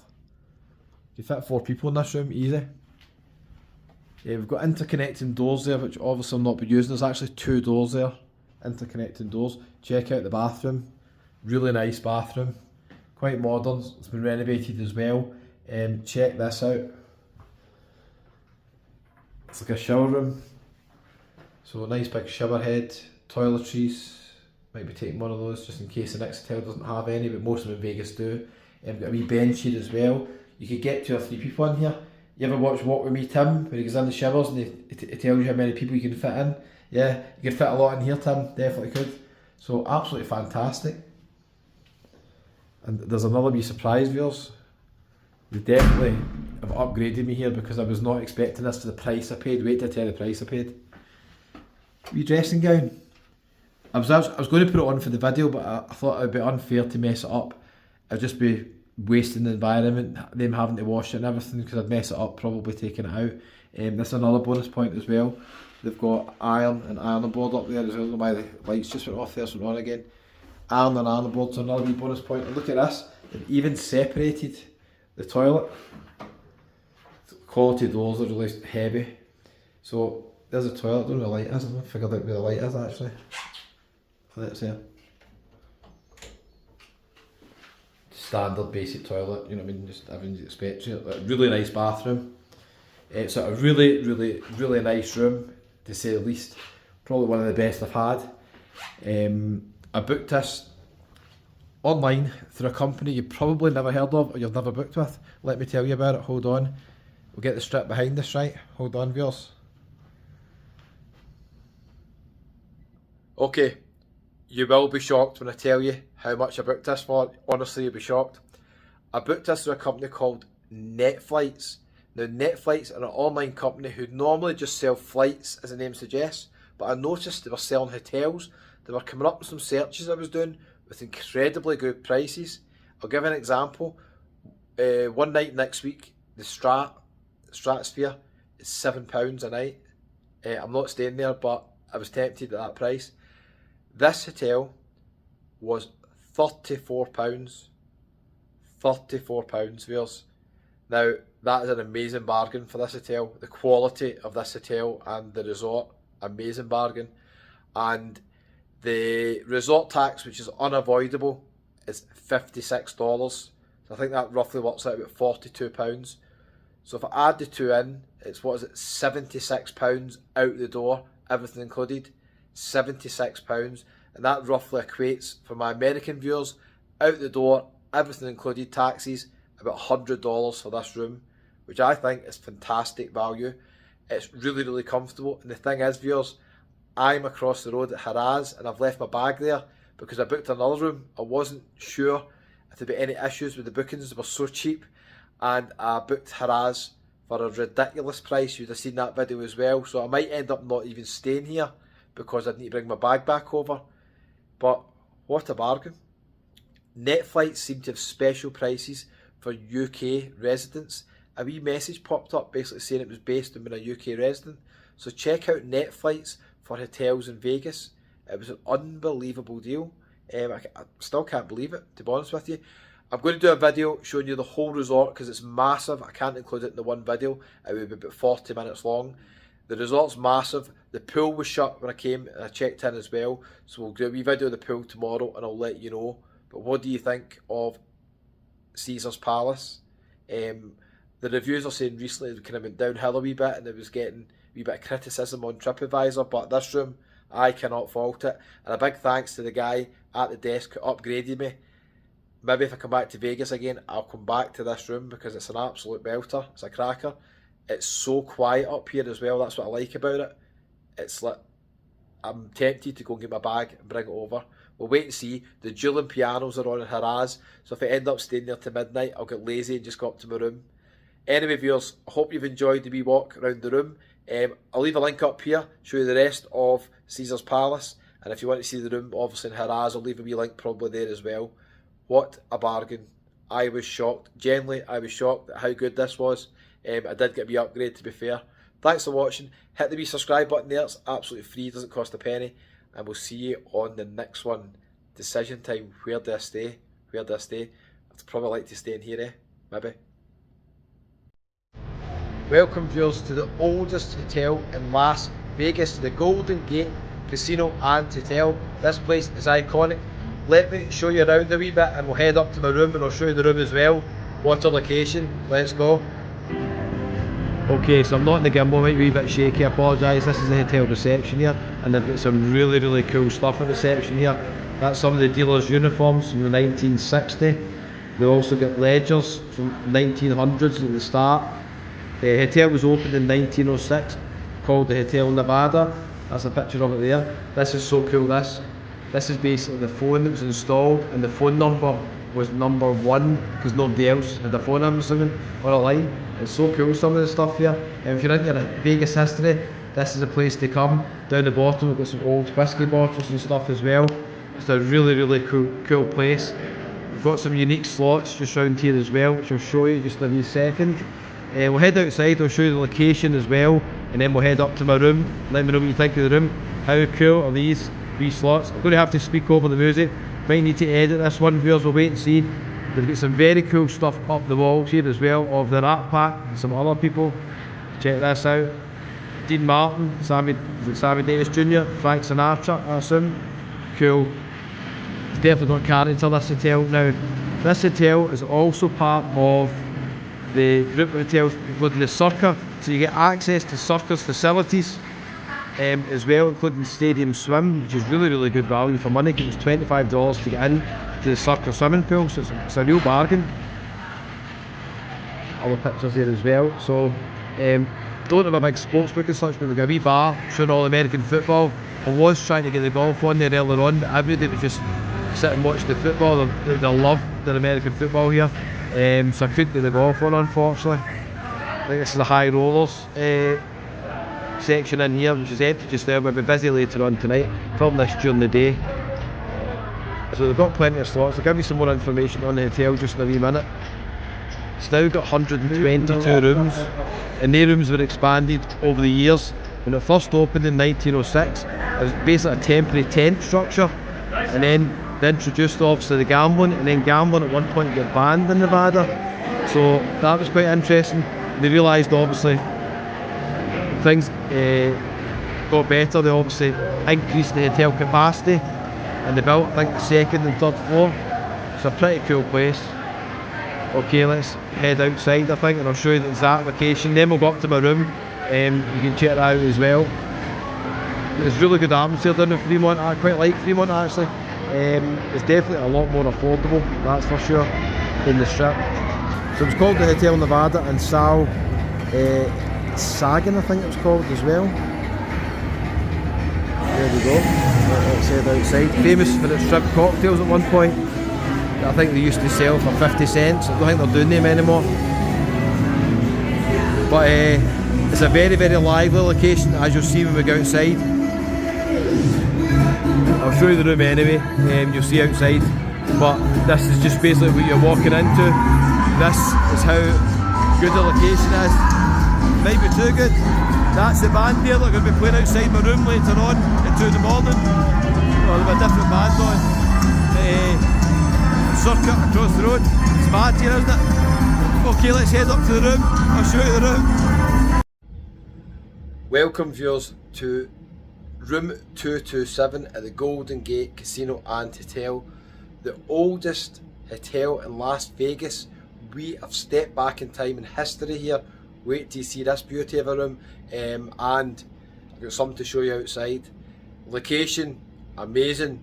Do you fit 4 people in this room? Easy. We've got interconnecting doors there, which obviously I'll not be using. There's actually 2 doors there, interconnecting doors. Check out the bathroom. Really nice bathroom. Quite modern. It's been renovated as well. Check this out. It's like a shower room. So a nice big shower head, toiletries. Might be taking one of those just in case the next hotel doesn't have any, but most of them in Vegas do. Got a wee bench here as well. You could get 2 or 3 people in here. You ever watch Walk With Me Tim, where he goes in the showers and it tells you how many people you can fit in? Yeah, you can fit a lot in here, Tim, definitely could. So absolutely fantastic. And there's another wee surprise, viewers. They definitely have upgraded me here because I was not expecting this for the price I paid. Wait till I tell you the price I paid. Wee dressing gown. I was going to put it on for the video, but I thought it would be unfair to mess it up. I'd just be wasting the environment, them having to wash it and everything, because I'd mess it up, probably taking it out. This is another bonus point as well. They've got iron and ironing board up there as well. I don't know why the lights just went off there, so on again. Iron and ironing board, so another wee bonus point. And look at this, they've even separated the toilet. Quality doors are really heavy. So there's a toilet, I don't know where the light is. I figured out where the light is actually. Let's see. Standard basic toilet, you know what I mean, just everything you expect. Really nice bathroom. It's a really nice room, to say the least. Probably one of the best I've had. I booked this online through a company you've probably never heard of or you've never booked with. Let me tell you about it, hold on. We'll get the strip behind us, right? Hold on, viewers. Okay. You will be shocked when I tell you how much I booked this for. Honestly, you'll be shocked. I booked this through a company called NetFlights. Now, NetFlights are an online company who normally just sell flights, as the name suggests, but I noticed they were selling hotels. They were coming up with some searches I was doing with incredibly good prices. I'll give an example. One night next week, the Stratosphere is £7 a night. I'm not staying there, but I was tempted at that price. This hotel was £34. £34, viewers. Now, that is an amazing bargain for this hotel. The quality of this hotel and the resort, amazing bargain. And the resort tax, which is unavoidable, is $56. So I think that roughly works out about £42. So if I add the 2 in, it's what is it, £76 out the door, everything included. £76, and that roughly equates, for my American viewers, out the door, everything included, taxes, about $100 for this room, which I think is fantastic value. It's really comfortable, and the thing is, viewers, I'm across the road at Harrah's and I've left my bag there because I booked another room. I wasn't sure if there'd be any issues with the bookings, they were so cheap, and I booked Harrah's for a ridiculous price. You'd have seen that video as well, so I might end up not even staying here because I'd need to bring my bag back over. But what a bargain. NetFlights seem to have special prices for UK residents. A wee message popped up basically saying it was based on being a UK resident. So check out NetFlights for hotels in Vegas. It was an unbelievable deal. I still can't believe it, to be honest with you. I'm going to do a video showing you the whole resort because it's massive. I can't include it in the one video. It would be about 40 minutes long. The resort's massive. The pool was shut when I came and I checked in as well. So we'll do a wee video of the pool tomorrow and I'll let you know. But what do you think of Caesars Palace? The reviews are saying recently it kind of went downhill a wee bit and it was getting a wee bit of criticism on TripAdvisor. But this room, I cannot fault it. And a big thanks to the guy at the desk who upgraded me. Maybe if I come back to Vegas again, I'll come back to this room because it's an absolute belter. It's a cracker. It's so quiet up here as well. That's what I like about it. It's like, I'm tempted to go and get my bag and bring it over. We'll wait and see. The dueling pianos are on in Harrah's. So if I end up staying there till midnight, I'll get lazy and just go up to my room. Anyway viewers, I hope you've enjoyed the wee walk around the room. I'll leave a link up here, show you the rest of Caesar's Palace, and if you want to see the room obviously in Haraz, I'll leave a wee link probably there as well. What a bargain. I was shocked. Genuinely, I was shocked at how good this was. I did get a wee upgrade, to be fair. Thanks for watching. Hit the wee subscribe button there. It's absolutely free, doesn't cost a penny. And we'll see you on the next one. Decision time. Where do I stay? Where do I stay? I'd probably like to stay in here, maybe. Welcome viewers to the oldest hotel in Las Vegas, the Golden Gate Casino and Hotel. This place is iconic. Let me show you around a wee bit and we'll head up to my room and I'll show you the room as well. What a location. Let's go. Okay, so I'm not in the gimbal, might be a wee bit shaky, I apologise. This is the hotel reception here, and they've got some really cool stuff at reception here. That's some of the dealers' uniforms from the 1960. They also got ledgers from 1900s at the start. The hotel was opened in 1906, called the Hotel Nevada. That's a picture of it there. This is so cool, this is basically the phone that was installed, and the phone number was number 1 because nobody else had a phone, I'm assuming, or a line. It's so cool, some of the stuff here. And if you're into Vegas history, this is a place to come. Down the bottom we've got some old whiskey bottles and stuff as well. It's a really cool place. We've got some unique slots just around here as well, which I'll show you just in a wee second. We'll head outside, I'll show you the location as well, and then we'll head up to my room. Let me know what you think of the room. How cool are these wee slots? I'm going to have to speak over the music. Might need to edit this one, viewers, we'll wait and see. They've got some very cool stuff up the walls here as well of the Rat Pack and some other people. Check this out. Dean Martin, Sammy Davis Jr., Frank Sinatra, I assume. Cool. It's definitely got character, this hotel. Now, this hotel is also part of the group of hotels including the Circa, so you get access to Circa's facilities as well, including Stadium Swim, which is really good value for money. It was $25 to get in to the Circa swimming pool, so it's a real bargain. Other pictures here as well. So don't have a big sports book and such, but we've got a wee bar showing all American football. I was trying to get the golf on there earlier on, but everybody would just sit and watch the football. They love their American football here. So I couldn't do the golf on, unfortunately. I think this is the high rollers section in here, which is empty just now. We'll be busy later on tonight. Film this during the day. So they've got plenty of slots. I'll give you some more information on the hotel just in a wee minute. It's now got 122 rooms, and the rooms were expanded over the years. When it first opened in 1906, it was basically a temporary tent structure, and then they introduced obviously the gambling, and then gambling at one point got banned in Nevada. So that was quite interesting. They realised obviously things got better. They obviously increased the hotel capacity, and they built, I think, the second and third floor. It's a pretty cool place. Okay, let's head outside, I think, and I'll show you the exact location. Then we'll go up to my room, and you can check that out as well. There's really good atmosphere down in Fremont. I quite like Fremont actually. It's definitely a lot more affordable, that's for sure, than the Strip. So it's called the Hotel Nevada, and Sal Sagan, I think it was called as well. There we go. Let's head outside. Famous for its strip cocktails at one point. I think they used to sell for 50 cents. I don't think they're doing them anymore. But it's a very lively location, as you'll see when we go outside. I'll show you the room anyway, you'll see outside. But this is just basically what you're walking into. This is how good the location is. Might be too good. That's the band there, they're going to be playing outside my room later on at 2 in the morning. Well, there'll be a different band on. Circuit across the road. It's mad here, isn't it? Okay, let's head up to the room. I'll show you the room. Welcome viewers to room 227 at the Golden Gate Casino and Hotel, the oldest hotel in Las Vegas. We have stepped back in time in history here. Wait till you see this beauty of a room, and I've got something to show you outside. Location amazing,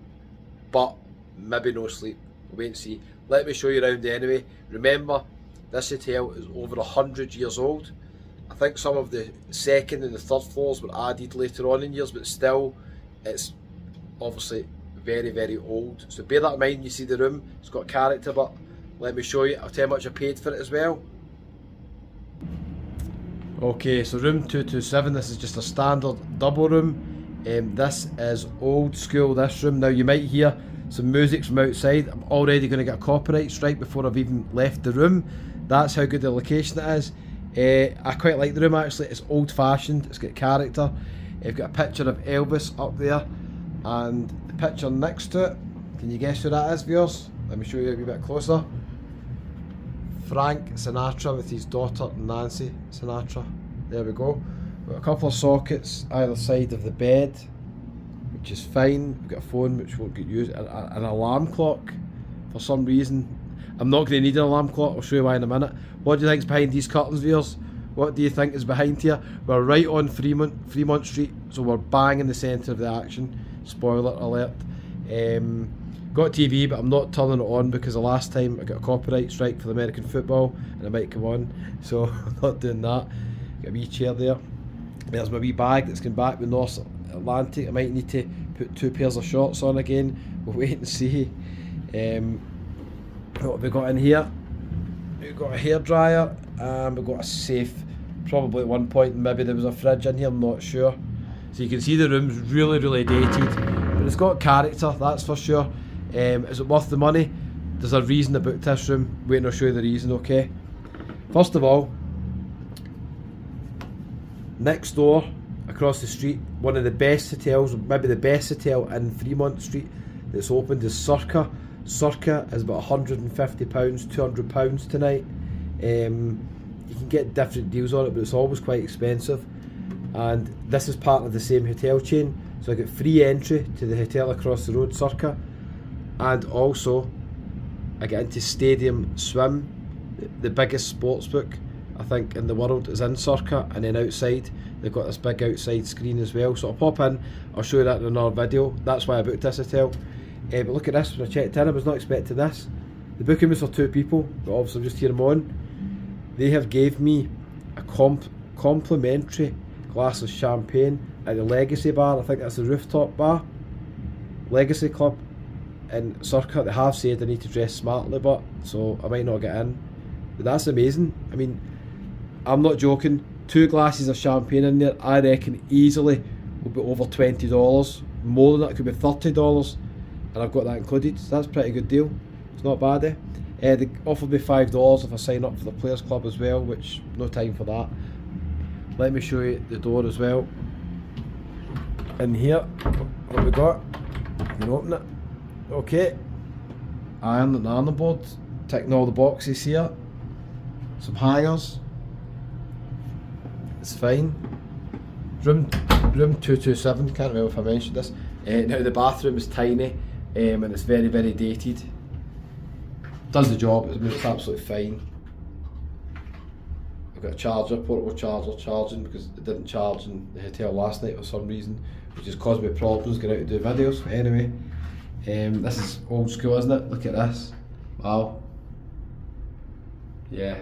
but maybe no sleep. Wait and see. Let me show you around anyway. Remember, this hotel is over 100 years old. I think some of the second and the third floors were added later on in years, but still it's obviously very old. So bear that in mind when you see the room. It's got character, but let me show you. I'll tell you how much I paid for it as well. Okay, so room 227, this is just a standard double room. This is old school, this room. Now you might hear some music from outside. I'm already going to get a copyright strike before I've even left the room. That's how good the location it is. I quite like the room actually. It's old fashioned, it's got character. You've got a picture of Elvis up there, and the picture next to it, can you guess who that is, viewers? Let me show you a wee bit closer. Frank Sinatra with his daughter Nancy Sinatra. There we go. We've got a couple of sockets either side of the bed, which is fine. We've got a phone which won't get used, an alarm clock for some reason. I'm not going to need an alarm clock, I'll show you why in a minute. What do you think's behind these curtains, viewers? What do you think is behind here? We're right on Fremont Street, so we're bang in the centre of the action. Spoiler alert. Got TV, but I'm not turning it on because the last time I got a copyright strike for the American football and it might come on, so I'm not doing that. Got a wee chair there. There's my wee bag that's going back with North Atlantic. I might need to put 2 pairs of shorts on again. We'll wait and see. What have we got in here? We've got a hairdryer and we've got a safe. Probably at one point maybe there was a fridge in here, I'm not sure. So you can see the room's really, really dated, but it's got character, that's for sure. Is it worth the money? There's a reason I booked this room. Wait and I'll show you the reason, okay? First of all, next door, across the street, one of the best hotels, maybe the best hotel in Fremont Street that's opened is Circa. Circa is about £150, £200 tonight. You can get different deals on it, but it's always quite expensive. And this is part of the same hotel chain, so I get free entry to the hotel across the road, Circa. And also, I get into Stadium Swim, the biggest sportsbook I think in the world is in Circa, and then outside they've got this big outside screen as well. So I'll pop in, I'll show you that in another video. That's why I booked this hotel. But look at this, when I checked in I was not expecting this. The booking was for 2 people, but obviously I'm just here on. They have gave me a complimentary glass of champagne at the Legacy bar. I think that's the rooftop bar, Legacy Club in Circa. They have said I need to dress smartly, but so I might not get in. But that's amazing. I mean, I'm not joking. 2 glasses of champagne in there, I reckon easily will be over $20. More than that, it could be $30, and I've got that included. So that's a pretty good deal. It's not bad, eh? They offered me $5 if I sign up for the Players Club as well, which no time for that. Let me show you the door as well. In here, what we got? You can open it. Okay. Iron and ironing board. Ticking all the boxes here. Some hangers. It's fine. Room 227. Can't remember if I mentioned this. Now the bathroom is tiny and it's very, very dated. Does the job. It's absolutely fine. I've got a charger, portable charger, charging because it didn't charge in the hotel last night for some reason, which has caused me problems getting out to do videos. Anyway, this is old school, isn't it? Look at this. Wow. Yeah.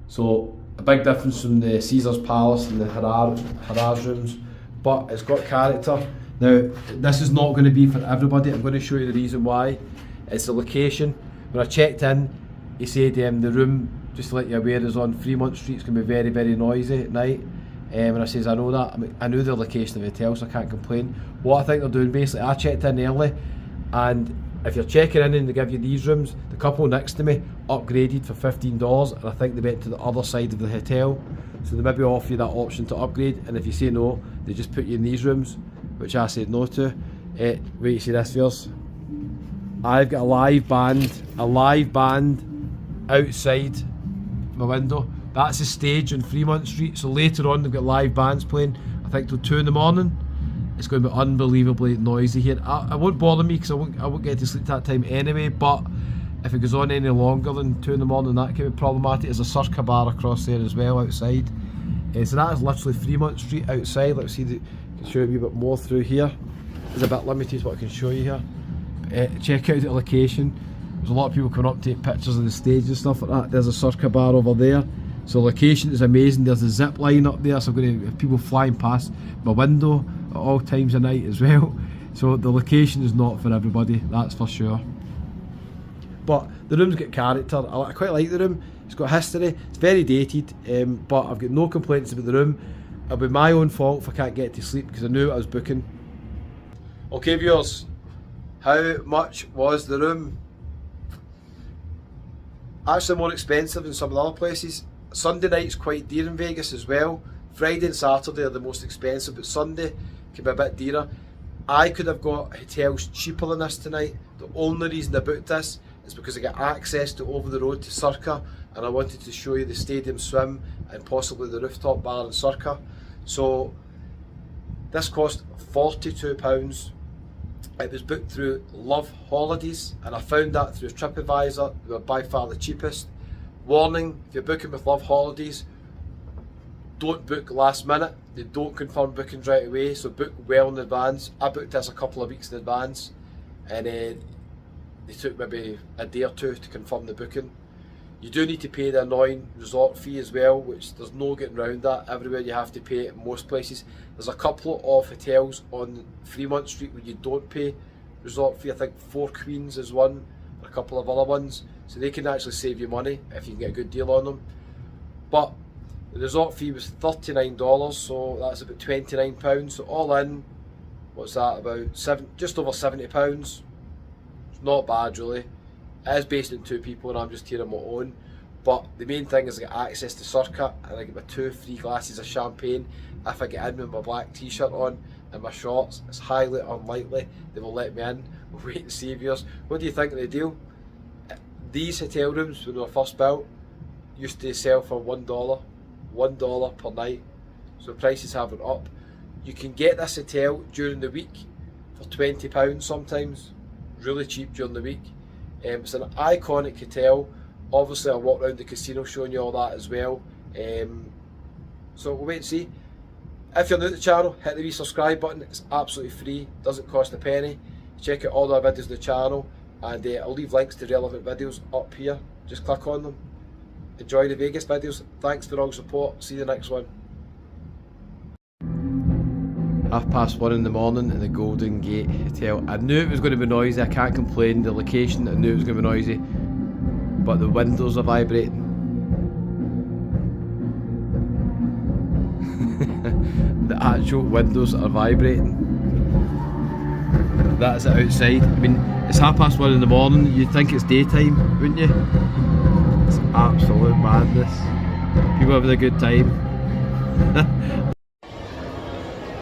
So a big difference from the Caesar's Palace and the Harrah's rooms, but it's got character. Now this is not going to be for everybody. I'm going to show you the reason why. It's the location. When I checked in, he said the room, just to let you aware, is on Fremont Street. It's going to be very, very noisy at night. And I says, I know that. I mean, I knew the location of the hotel, so I can't complain. What I think they're doing, basically, I checked in early, and if you're checking in and they give you these rooms, the couple next to me upgraded for $15, and I think they went to the other side of the hotel. So they maybe offer you that option to upgrade, and if you say no, they just put you in these rooms, which I said no to. Wait, you see this first? I've got a live band outside my window. That's the stage on Fremont Street, so later on they've got live bands playing, I think till 2 in the morning. It's going to be unbelievably noisy here. It won't bother me because I won't get to sleep that time anyway, but if it goes on any longer than 2 in the morning, that can be problematic. There's a Circa bar across there as well outside. So that is literally Fremont Street outside. Let's see, I can show you a wee bit more through here. It's a bit limited what I can show you here. Check out the location. There's a lot of people coming up to take pictures of the stage and stuff like that. There's a Circa bar over there. So the location is amazing. There's a zip line up there, so I'm going to have people flying past my window at all times of night as well. So the location is not for everybody, that's for sure. But the room's got character. I quite like the room. It's got history. It's very dated, but I've got no complaints about the room. It'll be my own fault if I can't get to sleep because I knew what I was booking. Okay, viewers, how much was the room? Actually more expensive than some of the other places. Sunday night's quite dear in Vegas as well. Friday and Saturday are the most expensive, but Sunday can be a bit dearer. I could have got hotels cheaper than this tonight. The only reason I booked this is because I got access to over the road to Circa, and I wanted to show you the stadium swim and possibly the rooftop bar in Circa. So this cost £42. It was booked through Love Holidays, and I found that through TripAdvisor. They were by far the cheapest. Warning, if you're booking with Love Holidays, don't book last minute. They don't confirm bookings right away, so book well in advance. I booked this a couple of weeks in advance, and they took maybe a day or two to confirm the booking. You do need to pay the annoying resort fee as well, which there's no getting around that. Everywhere you have to pay it in most places. There's a couple of hotels on Fremont Street where you don't pay resort fee. I think Four Queens is one, and a couple of other ones. So they can actually save you money if you can get a good deal on them. But the resort fee was $39, so that's about £29. So all in, what's that, about just over £70. It's not bad really. It is based on 2 people and I'm just here on my own. But the main thing is I get access to Circa, and I get my 2 free glasses of champagne if I get in with my black t-shirt on and my shorts. It's highly unlikely they will let me in. We'll wait and see, viewers. What do you think of the deal? These hotel rooms, when they were first built, used to sell for $1 per night. So prices haven't up. You can get this hotel during the week for £20 sometimes. Really cheap during the week. It's an iconic hotel. Obviously I'll walk around the casino showing you all that as well. So we'll wait and see. If you're new to the channel, hit the wee subscribe button. It's absolutely free, doesn't cost a penny. Check out all the videos on the channel, and I'll leave links to relevant videos up here. Just click on them. Enjoy the Vegas videos. Thanks for all support. See you in the next one. 1:30 in the morning in the Golden Gate Hotel. I knew it was going to be noisy. I can't complain. The location, I knew it was going to be noisy, but the windows are vibrating. The actual windows are vibrating. That's it outside. I mean, it's 1:30 in the morning. You'd think it's daytime, wouldn't you? It's absolute madness. People having a good time.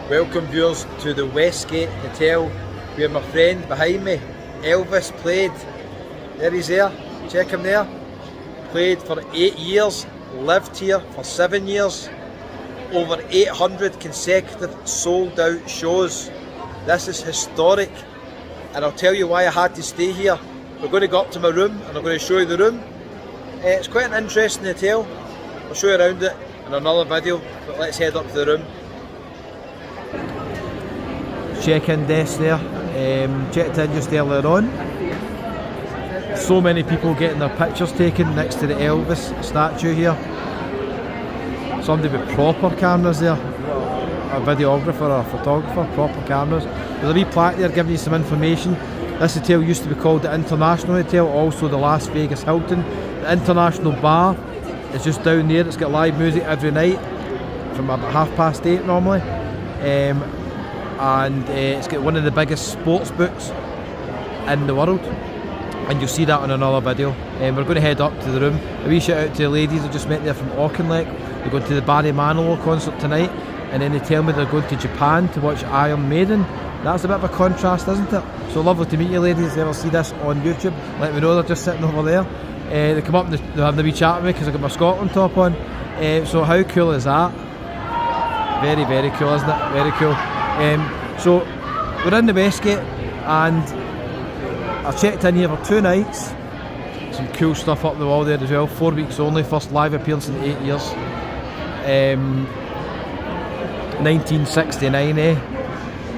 Welcome, viewers, to the Westgate Hotel, where my friend behind me, Elvis, played. There he's there. Check him there. Played for 8 years. Lived here for 7 years. Over 800 consecutive sold out shows. This is historic, and I'll tell you why I had to stay here. We're going to go up to my room and I'm going to show you the room. It's quite an interesting hotel. I'll show you around it in another video, but let's head up to the room. Check-in desk there. Checked in just earlier on. So many people getting their pictures taken next to the Elvis statue here. Somebody with proper cameras there. A videographer or a photographer, proper cameras. There's a wee plaque there giving you some information. This hotel used to be called the International Hotel, also the Las Vegas Hilton. The International Bar is just down there. It's got live music every night from about 8:30 normally. And it's got one of the biggest sports books in the world, and you'll see that on another video. We're going to head up to the room. A wee shout out to the ladies I just met there from Auchinleck. They're going to the Barry Manilow concert tonight, and then they tell me they're going to Japan to watch Iron Maiden. That's a bit of a contrast, isn't it? So lovely to meet you, ladies. If you ever see this on YouTube, let me know. They're just sitting over there. They come up and they're having a wee chat with me because I got my Scotland top on. So how cool is that? Very, very cool, isn't it? Very cool. So we're in the Westgate, and I checked in here for 2 nights. Some cool stuff up the wall there as well. 4 weeks only, first live appearance in 8 years. 1969,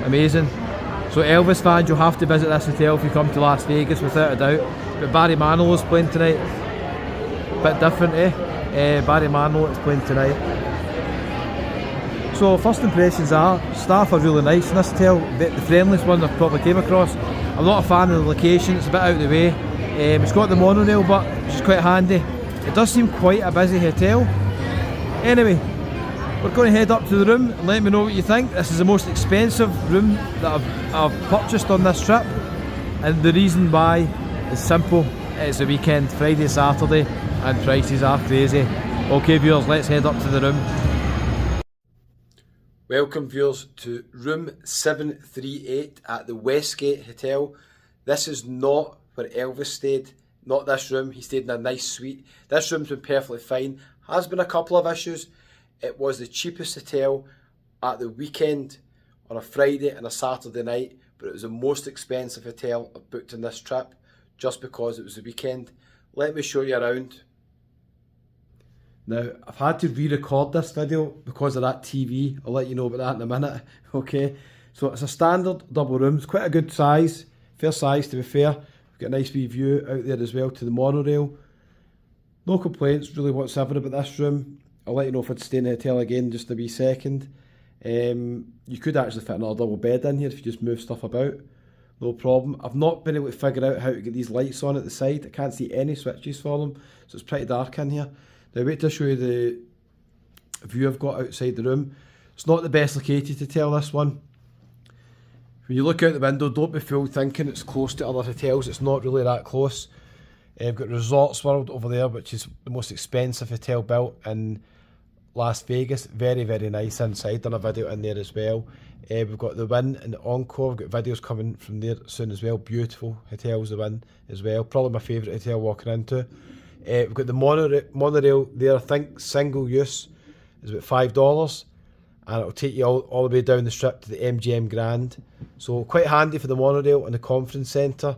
amazing. So Elvis fans, you'll have to visit this hotel if you come to Las Vegas, without a doubt. But Barry Manilow's playing tonight. Bit different, Barry Manilow is playing tonight. So first impressions are, staff are really nice in this hotel. The friendliest one I've probably came across. I'm not a fan of the location, it's a bit out of the way. It's got the monorail, but which is quite handy. It does seem quite a busy hotel. Anyway, we're going to head up to the room and let me know what you think. This is the most expensive room that I've purchased on this trip, and the reason why is simple. It's a weekend, Friday, Saturday, and prices are crazy. Okay viewers, let's head up to the room. Welcome viewers to room 738 at the Westgate Hotel. This is not where Elvis stayed, not this room. He stayed in a nice suite. This room's been perfectly fine. Has been a couple of issues. It was the cheapest hotel at the weekend on a Friday and a Saturday night, but it was the most expensive hotel I've booked in this trip just because it was the weekend. Let me show you around. Now, I've had to re-record this video because of that TV. I'll let you know about that in a minute. Okay, so it's a standard double room. It's quite a good size, fair size to be fair. We've got a nice wee view out there as well to the monorail. No complaints really whatsoever about this room. I'll let you know if I'd stay in the hotel again in just a wee second. You could actually fit another double bed in here if you just move stuff about. No problem. I've not been able to figure out how to get these lights on at the side. I can't see any switches for them, so it's pretty dark in here. Now wait to show you the view I've got outside the room. It's not the best located hotel, this one. When you look out the window, don't be fooled thinking it's close to other hotels. It's not really that close. We've got Resorts World over there, which is the most expensive hotel built in Las Vegas. Very, very nice inside. Done a video in there as well. We've got the Wynn and the Encore. We've got videos coming from there soon as well. Beautiful hotels, the Wynn as well. Probably my favourite hotel walking into. We've got the monorail there. I think single use is about $5, and it'll take you all the way down the strip to the MGM Grand. So quite handy for the monorail and the conference centre.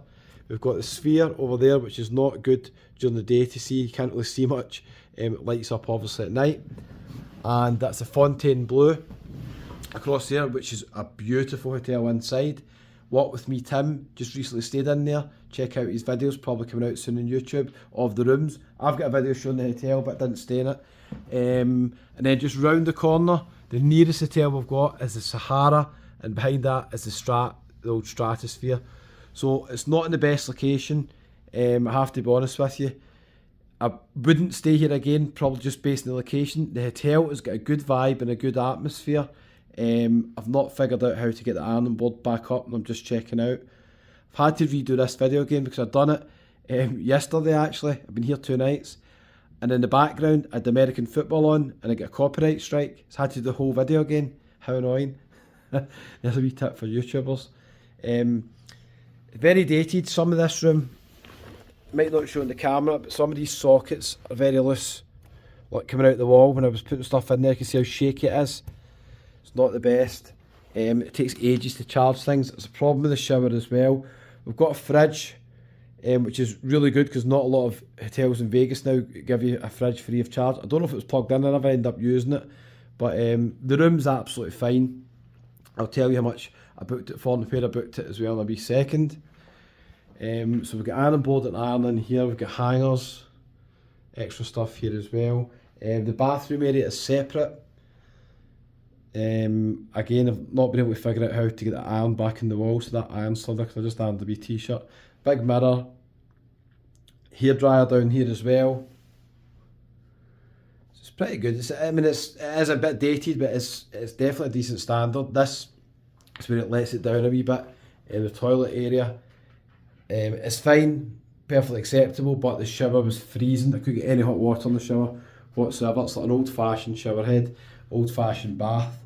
We've got the Sphere over there, which is not good during the day to see. You can't really see much. It lights up obviously at night. And that's the Fontainebleau across there, which is a beautiful hotel inside. Walk With Me Tim just recently stayed in there. Check out his videos, probably coming out soon on YouTube, of the rooms. I've got a video showing the hotel, but I didn't stay in it. And then just round the corner, the nearest hotel we've got is the Sahara, and behind that is the old Stratosphere. So it's not in the best location, I have to be honest with you. I wouldn't stay here again, probably just based on the location. The hotel has got a good vibe and a good atmosphere. I've not figured out how to get the ironing board back up, and I'm just checking out. I've had to redo this video again because I've done it yesterday actually. I've been here 2 nights, and in the background I had the American football on and I got a copyright strike. So I had to do the whole video again. How annoying. There's a wee tip for YouTubers. Very dated, some of this room. Might not show in the camera, but some of these sockets are very loose, like coming out the wall. When I was putting stuff in there, you can see how shaky it is. It's not the best. It takes ages to charge things. It's a problem with the shower as well. We've got a fridge, which is really good because not a lot of hotels in Vegas now give you a fridge free of charge. I don't know if it was plugged in, I never end up using it, but the room's absolutely fine. I'll tell you how much I booked it for and where I booked it as well in a wee second. So we've got iron board and iron in here. We've got hangers, extra stuff here as well. The bathroom area is separate. Again, I've not been able to figure out how to get the iron back in the wall, so that iron's still there because I just ironed the wee t-shirt. Big mirror, hairdryer down here as well. So it's pretty good. It is a bit dated, but it's definitely a decent standard. This is where it lets it down a wee bit. In the toilet area, it's fine, perfectly acceptable, but the shower was freezing. I couldn't get any hot water in the shower whatsoever. It's like an old-fashioned shower head, old-fashioned bath.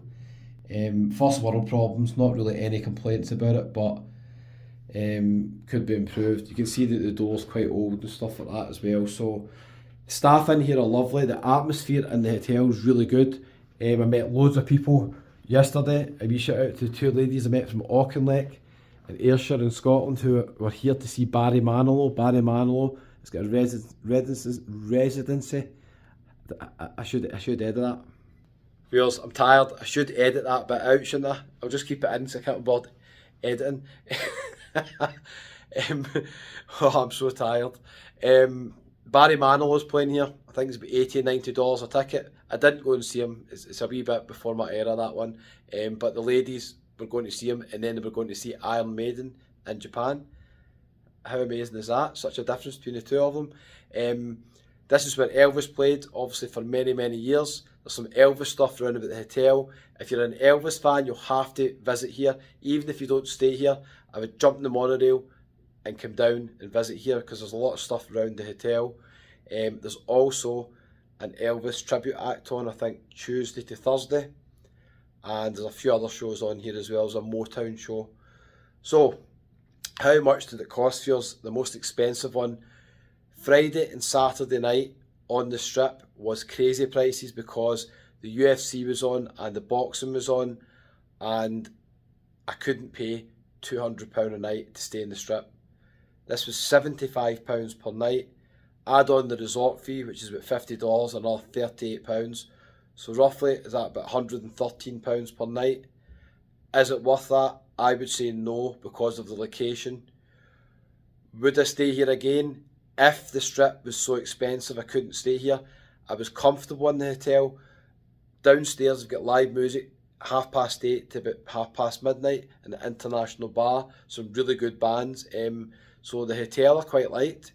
First world problems, not really any complaints about it, but could be improved. You can see that the door's quite old and stuff like that as well. So staff in here are lovely. The atmosphere in the hotel is really good. I met loads of people yesterday. A wee shout out to the 2 ladies I met from Auchinleck in Ayrshire in Scotland who were here to see Barry Manilow. Barry Manilow has got a residency. I should edit that. Viewers, I'm tired. I should edit that bit out, shouldn't I? I'll just keep it in so I can't be bothered editing. Oh, I'm so tired. Barry Manilow's playing here. I think it's about $80 $90 a ticket. I didn't go and see him. It's a wee bit before my era, that one. But the ladies were going to see him, and then they were going to see Iron Maiden in Japan. How amazing is that? Such a difference between the two of them. This is where Elvis played, obviously for many years. There's some Elvis stuff around about the hotel. If you're an Elvis fan, you'll have to visit here. Even if you don't stay here, I would jump in the monorail and come down and visit here because there's a lot of stuff around the hotel. There's also an Elvis tribute act on, I think, Tuesday to Thursday. And there's a few other shows on here as well. There's a Motown show. So, how much did it cost for us? The most expensive one, Friday and Saturday night on the Strip, was crazy prices because the UFC was on and the boxing was on, and I couldn't pay £200 a night to stay in the Strip. This was £75 per night. Add on the resort fee, which is about $50, another £38. So roughly, is that about £113 per night? Is it worth that? I would say no, because of the location. Would I stay here again? If the Strip was so expensive I couldn't stay here. I was comfortable in the hotel. Downstairs I've got live music 8:30 to about midnight in the International Bar. Some really good bands. So the hotel I quite liked.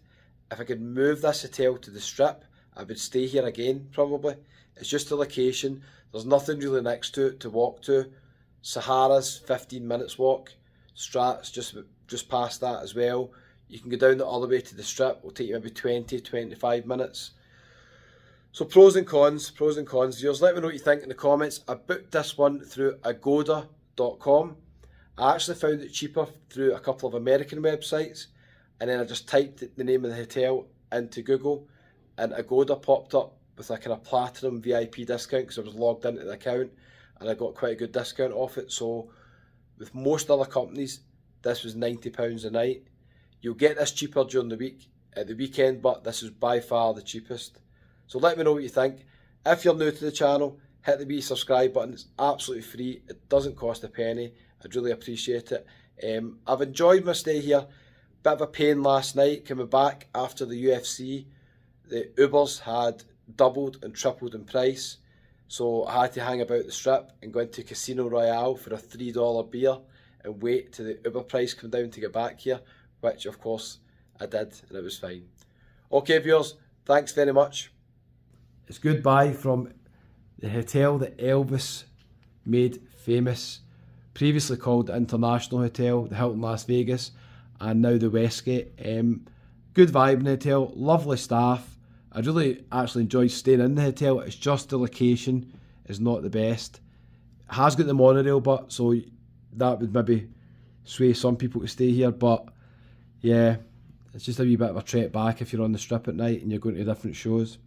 If I could move this hotel to the Strip, I would stay here again probably. It's just the location. There's nothing really next to it to walk to. Sahara's 15 minutes walk. Strat's just past that as well. You can go down the other way to the Strip. It'll take you maybe 20-25 minutes. So pros and cons, viewers. Let me know what you think in the comments. I booked this one through agoda.com. I actually found it cheaper through a couple of American websites, and then I just typed the name of the hotel into Google, and Agoda popped up with a kind of platinum VIP discount because I was logged into the account, and I got quite a good discount off it. So with most other companies, this was £90 a night. You'll get this cheaper during the week, at the weekend, but this is by far the cheapest. So let me know what you think. If you're new to the channel, hit the wee subscribe button. It's absolutely free. It doesn't cost a penny. I'd really appreciate it. I've enjoyed my stay here. Bit of a pain last night coming back after the UFC. The Ubers had doubled and tripled in price. So I had to hang about the Strip and go into Casino Royale for a $3 beer and wait till the Uber price come down to get back here, which of course I did, and it was fine. Okay viewers, thanks very much. It's goodbye from the hotel that Elvis made famous, previously called the International Hotel, the Hilton Las Vegas, and now the Westgate. Good vibe in the hotel, lovely staff. I really actually enjoyed staying in the hotel. It's just the location is not the best. It has got the monorail, but so that would maybe sway some people to stay here, but yeah, it's just a wee bit of a trek back if you're on the Strip at night and you're going to different shows.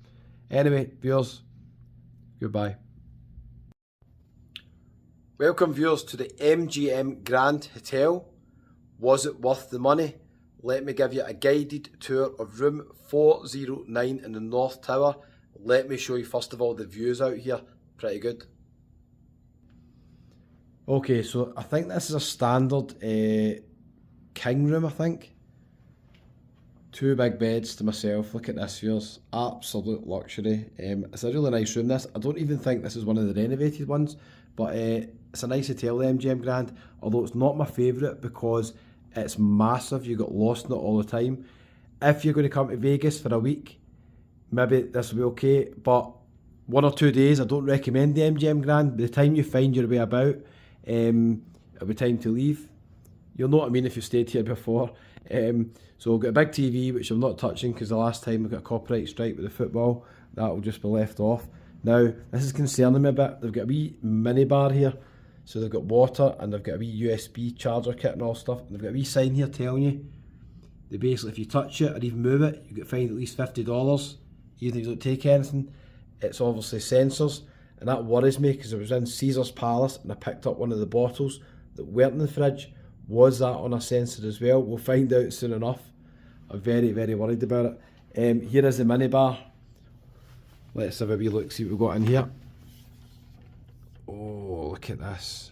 Anyway, viewers, goodbye. Welcome viewers to the MGM Grand Hotel. Was it worth the money? Let me give you a guided tour of room 409 in the North Tower. Let me show you first of all the views out here. Pretty good. Okay, so I think this is a standard king room, I think. 2 big beds to myself. Look at this, viewers. Absolute luxury. It's a really nice room, this. I don't even think this is one of the renovated ones, but it's a nice hotel, the MGM Grand, although it's not my favourite because it's massive. You get lost in it all the time. If you're going to come to Vegas for a week, maybe this will be okay, but 1 or 2 days, I don't recommend the MGM Grand. By the time you find your way about, it'll be time to leave. You'll know what I mean if you stayed here before. So we've got a big TV, which I'm not touching because the last time we got a copyright strike with the football, that will just be left off. Now, this is concerning me a bit. They've got a wee mini bar here. So they've got water and they've got a wee USB charger kit and all stuff. And they've got a wee sign here telling you that basically if you touch it or even move it, you get fined at least $50, even if you don't take anything. It's obviously sensors, and that worries me because I was in Caesar's Palace and I picked up one of the bottles that weren't in the fridge. Was that on a sensor as well? We'll find out soon enough. I'm very worried about it. Here is the minibar. Let's have a wee look, see what we've got in here. Oh, look at this.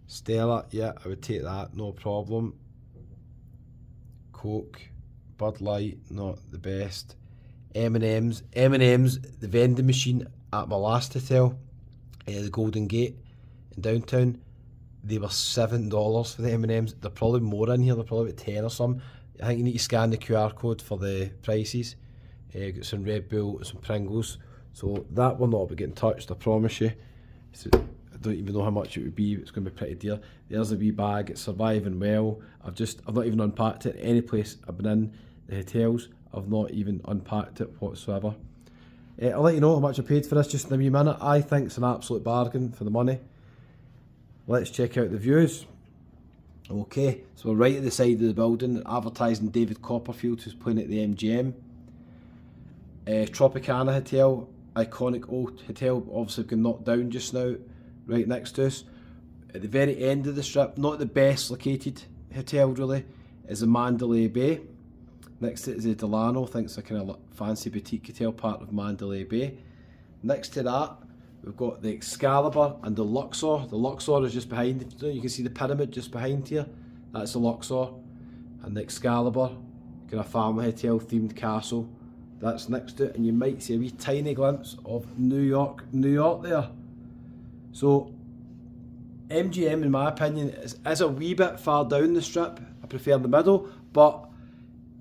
Stella, yeah, I would take that, no problem. Coke, Bud Light, not the best. M&M's, the vending machine at my last hotel, the Golden Gate in downtown, they were $7 for the M&M's. They're probably more in here, they're probably about 10 or something. I think you need to scan the QR code for the prices. Got some Red Bull and some Pringles. So that will not be getting touched, I promise you. I don't even know how much it would be, it's going to be pretty dear. There's a wee bag, it's surviving well. I've not even unpacked it. Any place I've been in, the hotels, I've not even unpacked it whatsoever. I'll let you know how much I paid for this just in a wee minute. I think it's an absolute bargain for the money. Let's check out the views. Okay, so we're right at the side of the building, advertising David Copperfield, who's playing at the MGM. Tropicana Hotel, iconic old hotel, obviously got knocked down just now, right next to us. At the very end of the strip, not the best located hotel really, is the Mandalay Bay. Next to it is the Delano, I think it's a kind of fancy boutique hotel, part of Mandalay Bay. Next to that, we've got the Excalibur and the Luxor. The Luxor is just behind, you can see the pyramid just behind here. That's the Luxor. And the Excalibur, kind of family hotel themed castle. That's next to it, and you might see a wee tiny glimpse of New York there. So, MGM, in my opinion, is a wee bit far down the strip. I prefer the middle, but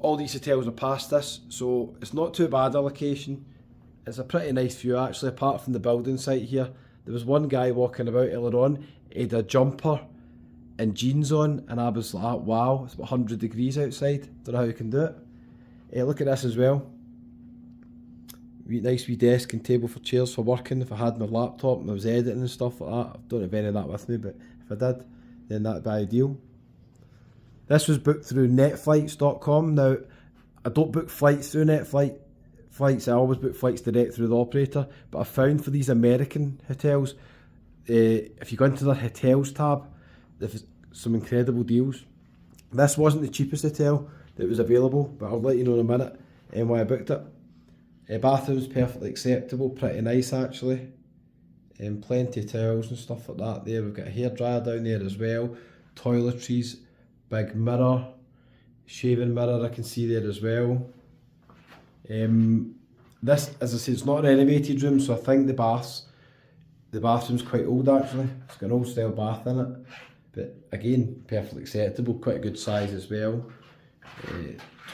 all these hotels are past this, so it's not too bad a location. It's a pretty nice view actually, apart from the building site here. There was one guy walking about earlier on, he had a jumper and jeans on, and I was like, wow, it's about 100 degrees outside. Don't know how you can do it. Look at this as well. Nice wee desk and table for chairs for working. If I had my laptop and I was editing and stuff like that, I don't have any of that with me, but if I did, then that'd be ideal. This was booked through netflights.com. Now, I don't book flights through Netflights, I always book flights direct through the operator, but I found for these American hotels, if you go into their hotels tab, there's some incredible deals. This wasn't the cheapest hotel that was available, but I'll let you know in a minute why I booked it. Bathroom's perfectly acceptable, pretty nice actually. Plenty of towels and stuff like that there. We've got a hairdryer down there as well. Toiletries, big mirror, shaving mirror I can see there as well. This, as I say, it's not a renovated room, so I think the bathroom's quite old actually. It's got an old style bath in it. But again, perfectly acceptable, quite a good size as well.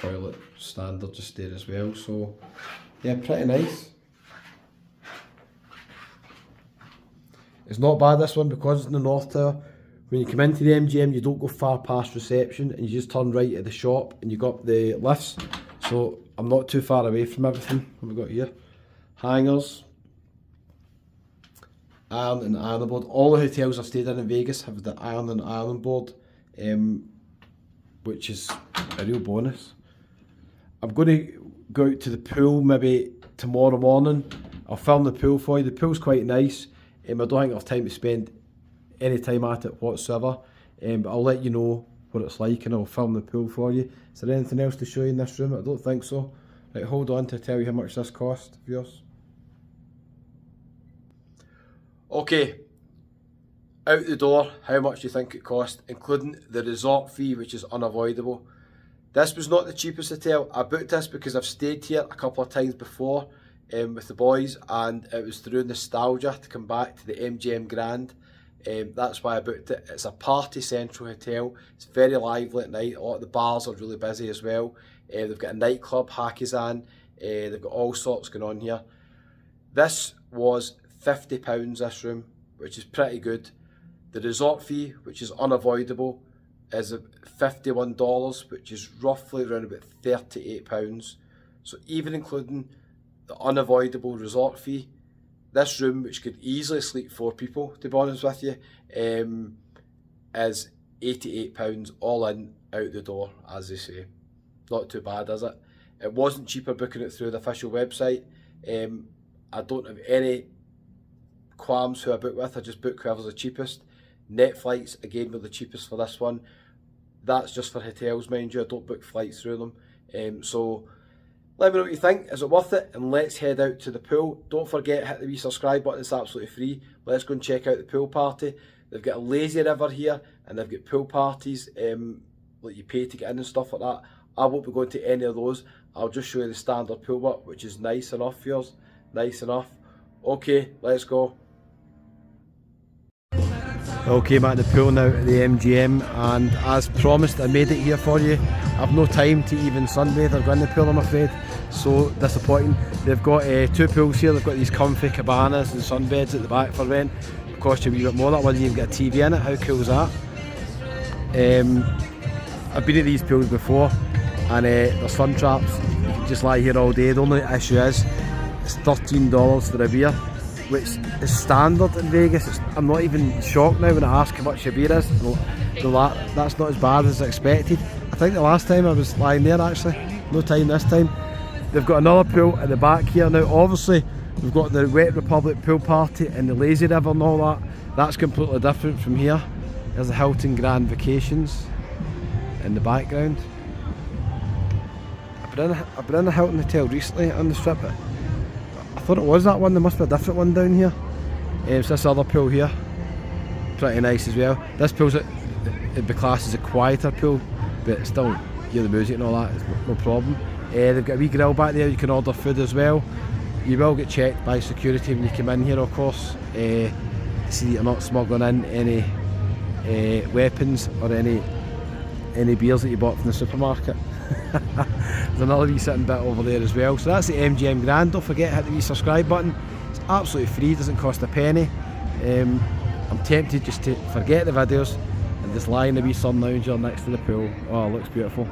Toilet standard just there as well, so yeah, pretty nice. It's not bad this one because it's in the North Tower. When you come into the MGM, you don't go far past reception and you just turn right at the shop and you got the lifts. So I'm not too far away from everything. What have we got here? Hangers, iron and iron board. All the hotels I've stayed in Vegas have the iron and iron board, which is a real bonus. I'm going to go out to the pool maybe tomorrow morning. I'll film the pool for you. The pool's quite nice. I don't think I'll have time to spend any time at it whatsoever, but I'll let you know what it's like and I'll film the pool for you. Is there anything else to show you in this room? I don't think so. Right, hold on to tell you how much this cost, viewers. Okay, out the door, how much do you think it cost, including the resort fee, which is unavoidable. This was not the cheapest hotel. I booked this because I've stayed here a couple of times before with the boys, and it was through nostalgia to come back to the MGM Grand. That's why I booked it. It's a party central hotel. It's very lively at night. A lot of the bars are really busy as well. They've got a nightclub, Hakizan. They've got all sorts going on here. This was £50 this room, which is pretty good. The resort fee, which is unavoidable, is $51, which is roughly around about £38. So even including the unavoidable resort fee, this room, which could easily sleep 4 people, to be honest with you, is £88 all in, out the door, as they say. Not too bad, is it? It wasn't cheaper booking it through the official website. I don't have any qualms who I book with. I just book whoever's the cheapest. Netflights, again, were the cheapest for this one. That's just for hotels, mind you. I don't book flights through them. So let me know what you think. Is it worth it? And let's head out to the pool. Don't forget, hit the wee subscribe button. It's absolutely free. Let's go and check out the pool party. They've got a lazy river here, and they've got pool parties that you pay to get in and stuff like that. I won't be going to any of those. I'll just show you the standard pool bit, which is nice enough for yours. Nice enough. Okay, let's go. Okay, I'm at the pool now at the MGM, and as promised, I made it here for you. I've no time to even sunbathe or go in the pool, I'm afraid. so disappointing. They've got 2 pools here. They've got these comfy cabanas and sunbeds at the back for rent. It costs you a wee bit more. That one you even get a TV in it. How cool is that? I've been at these pools before, and they're sun traps. You can just lie here all day. The only issue is it's $13 for a beer, which is standard in Vegas. I'm not even shocked now when I ask how much a beer is. That's not as bad as expected. I think the last time I was lying there, actually, no time this time. They've got another pool at the back here. Now obviously we've got the Wet Republic pool party and the Lazy River and all that. That's completely different from here. There's the Hilton Grand Vacations in the background. I've been in a Hilton hotel recently on the strip. I thought it was that one. There must be a different one down here. It's this other pool here, pretty nice as well. This pool's it'd be classed as a quieter pool, but still hear the music and all that, it's no problem. They've got a wee grill back there. You can order food as well. You will get checked by security when you come in here, of course, to see that you're not smuggling in any weapons or any beers that you bought from the supermarket. There's another wee sitting bit over there as well. So that's the MGM Grand. Don't forget to hit the wee subscribe button. It's absolutely free, doesn't cost a penny. I'm tempted just to forget the videos and just lie in the wee sun lounger next to the pool. Oh, it looks beautiful.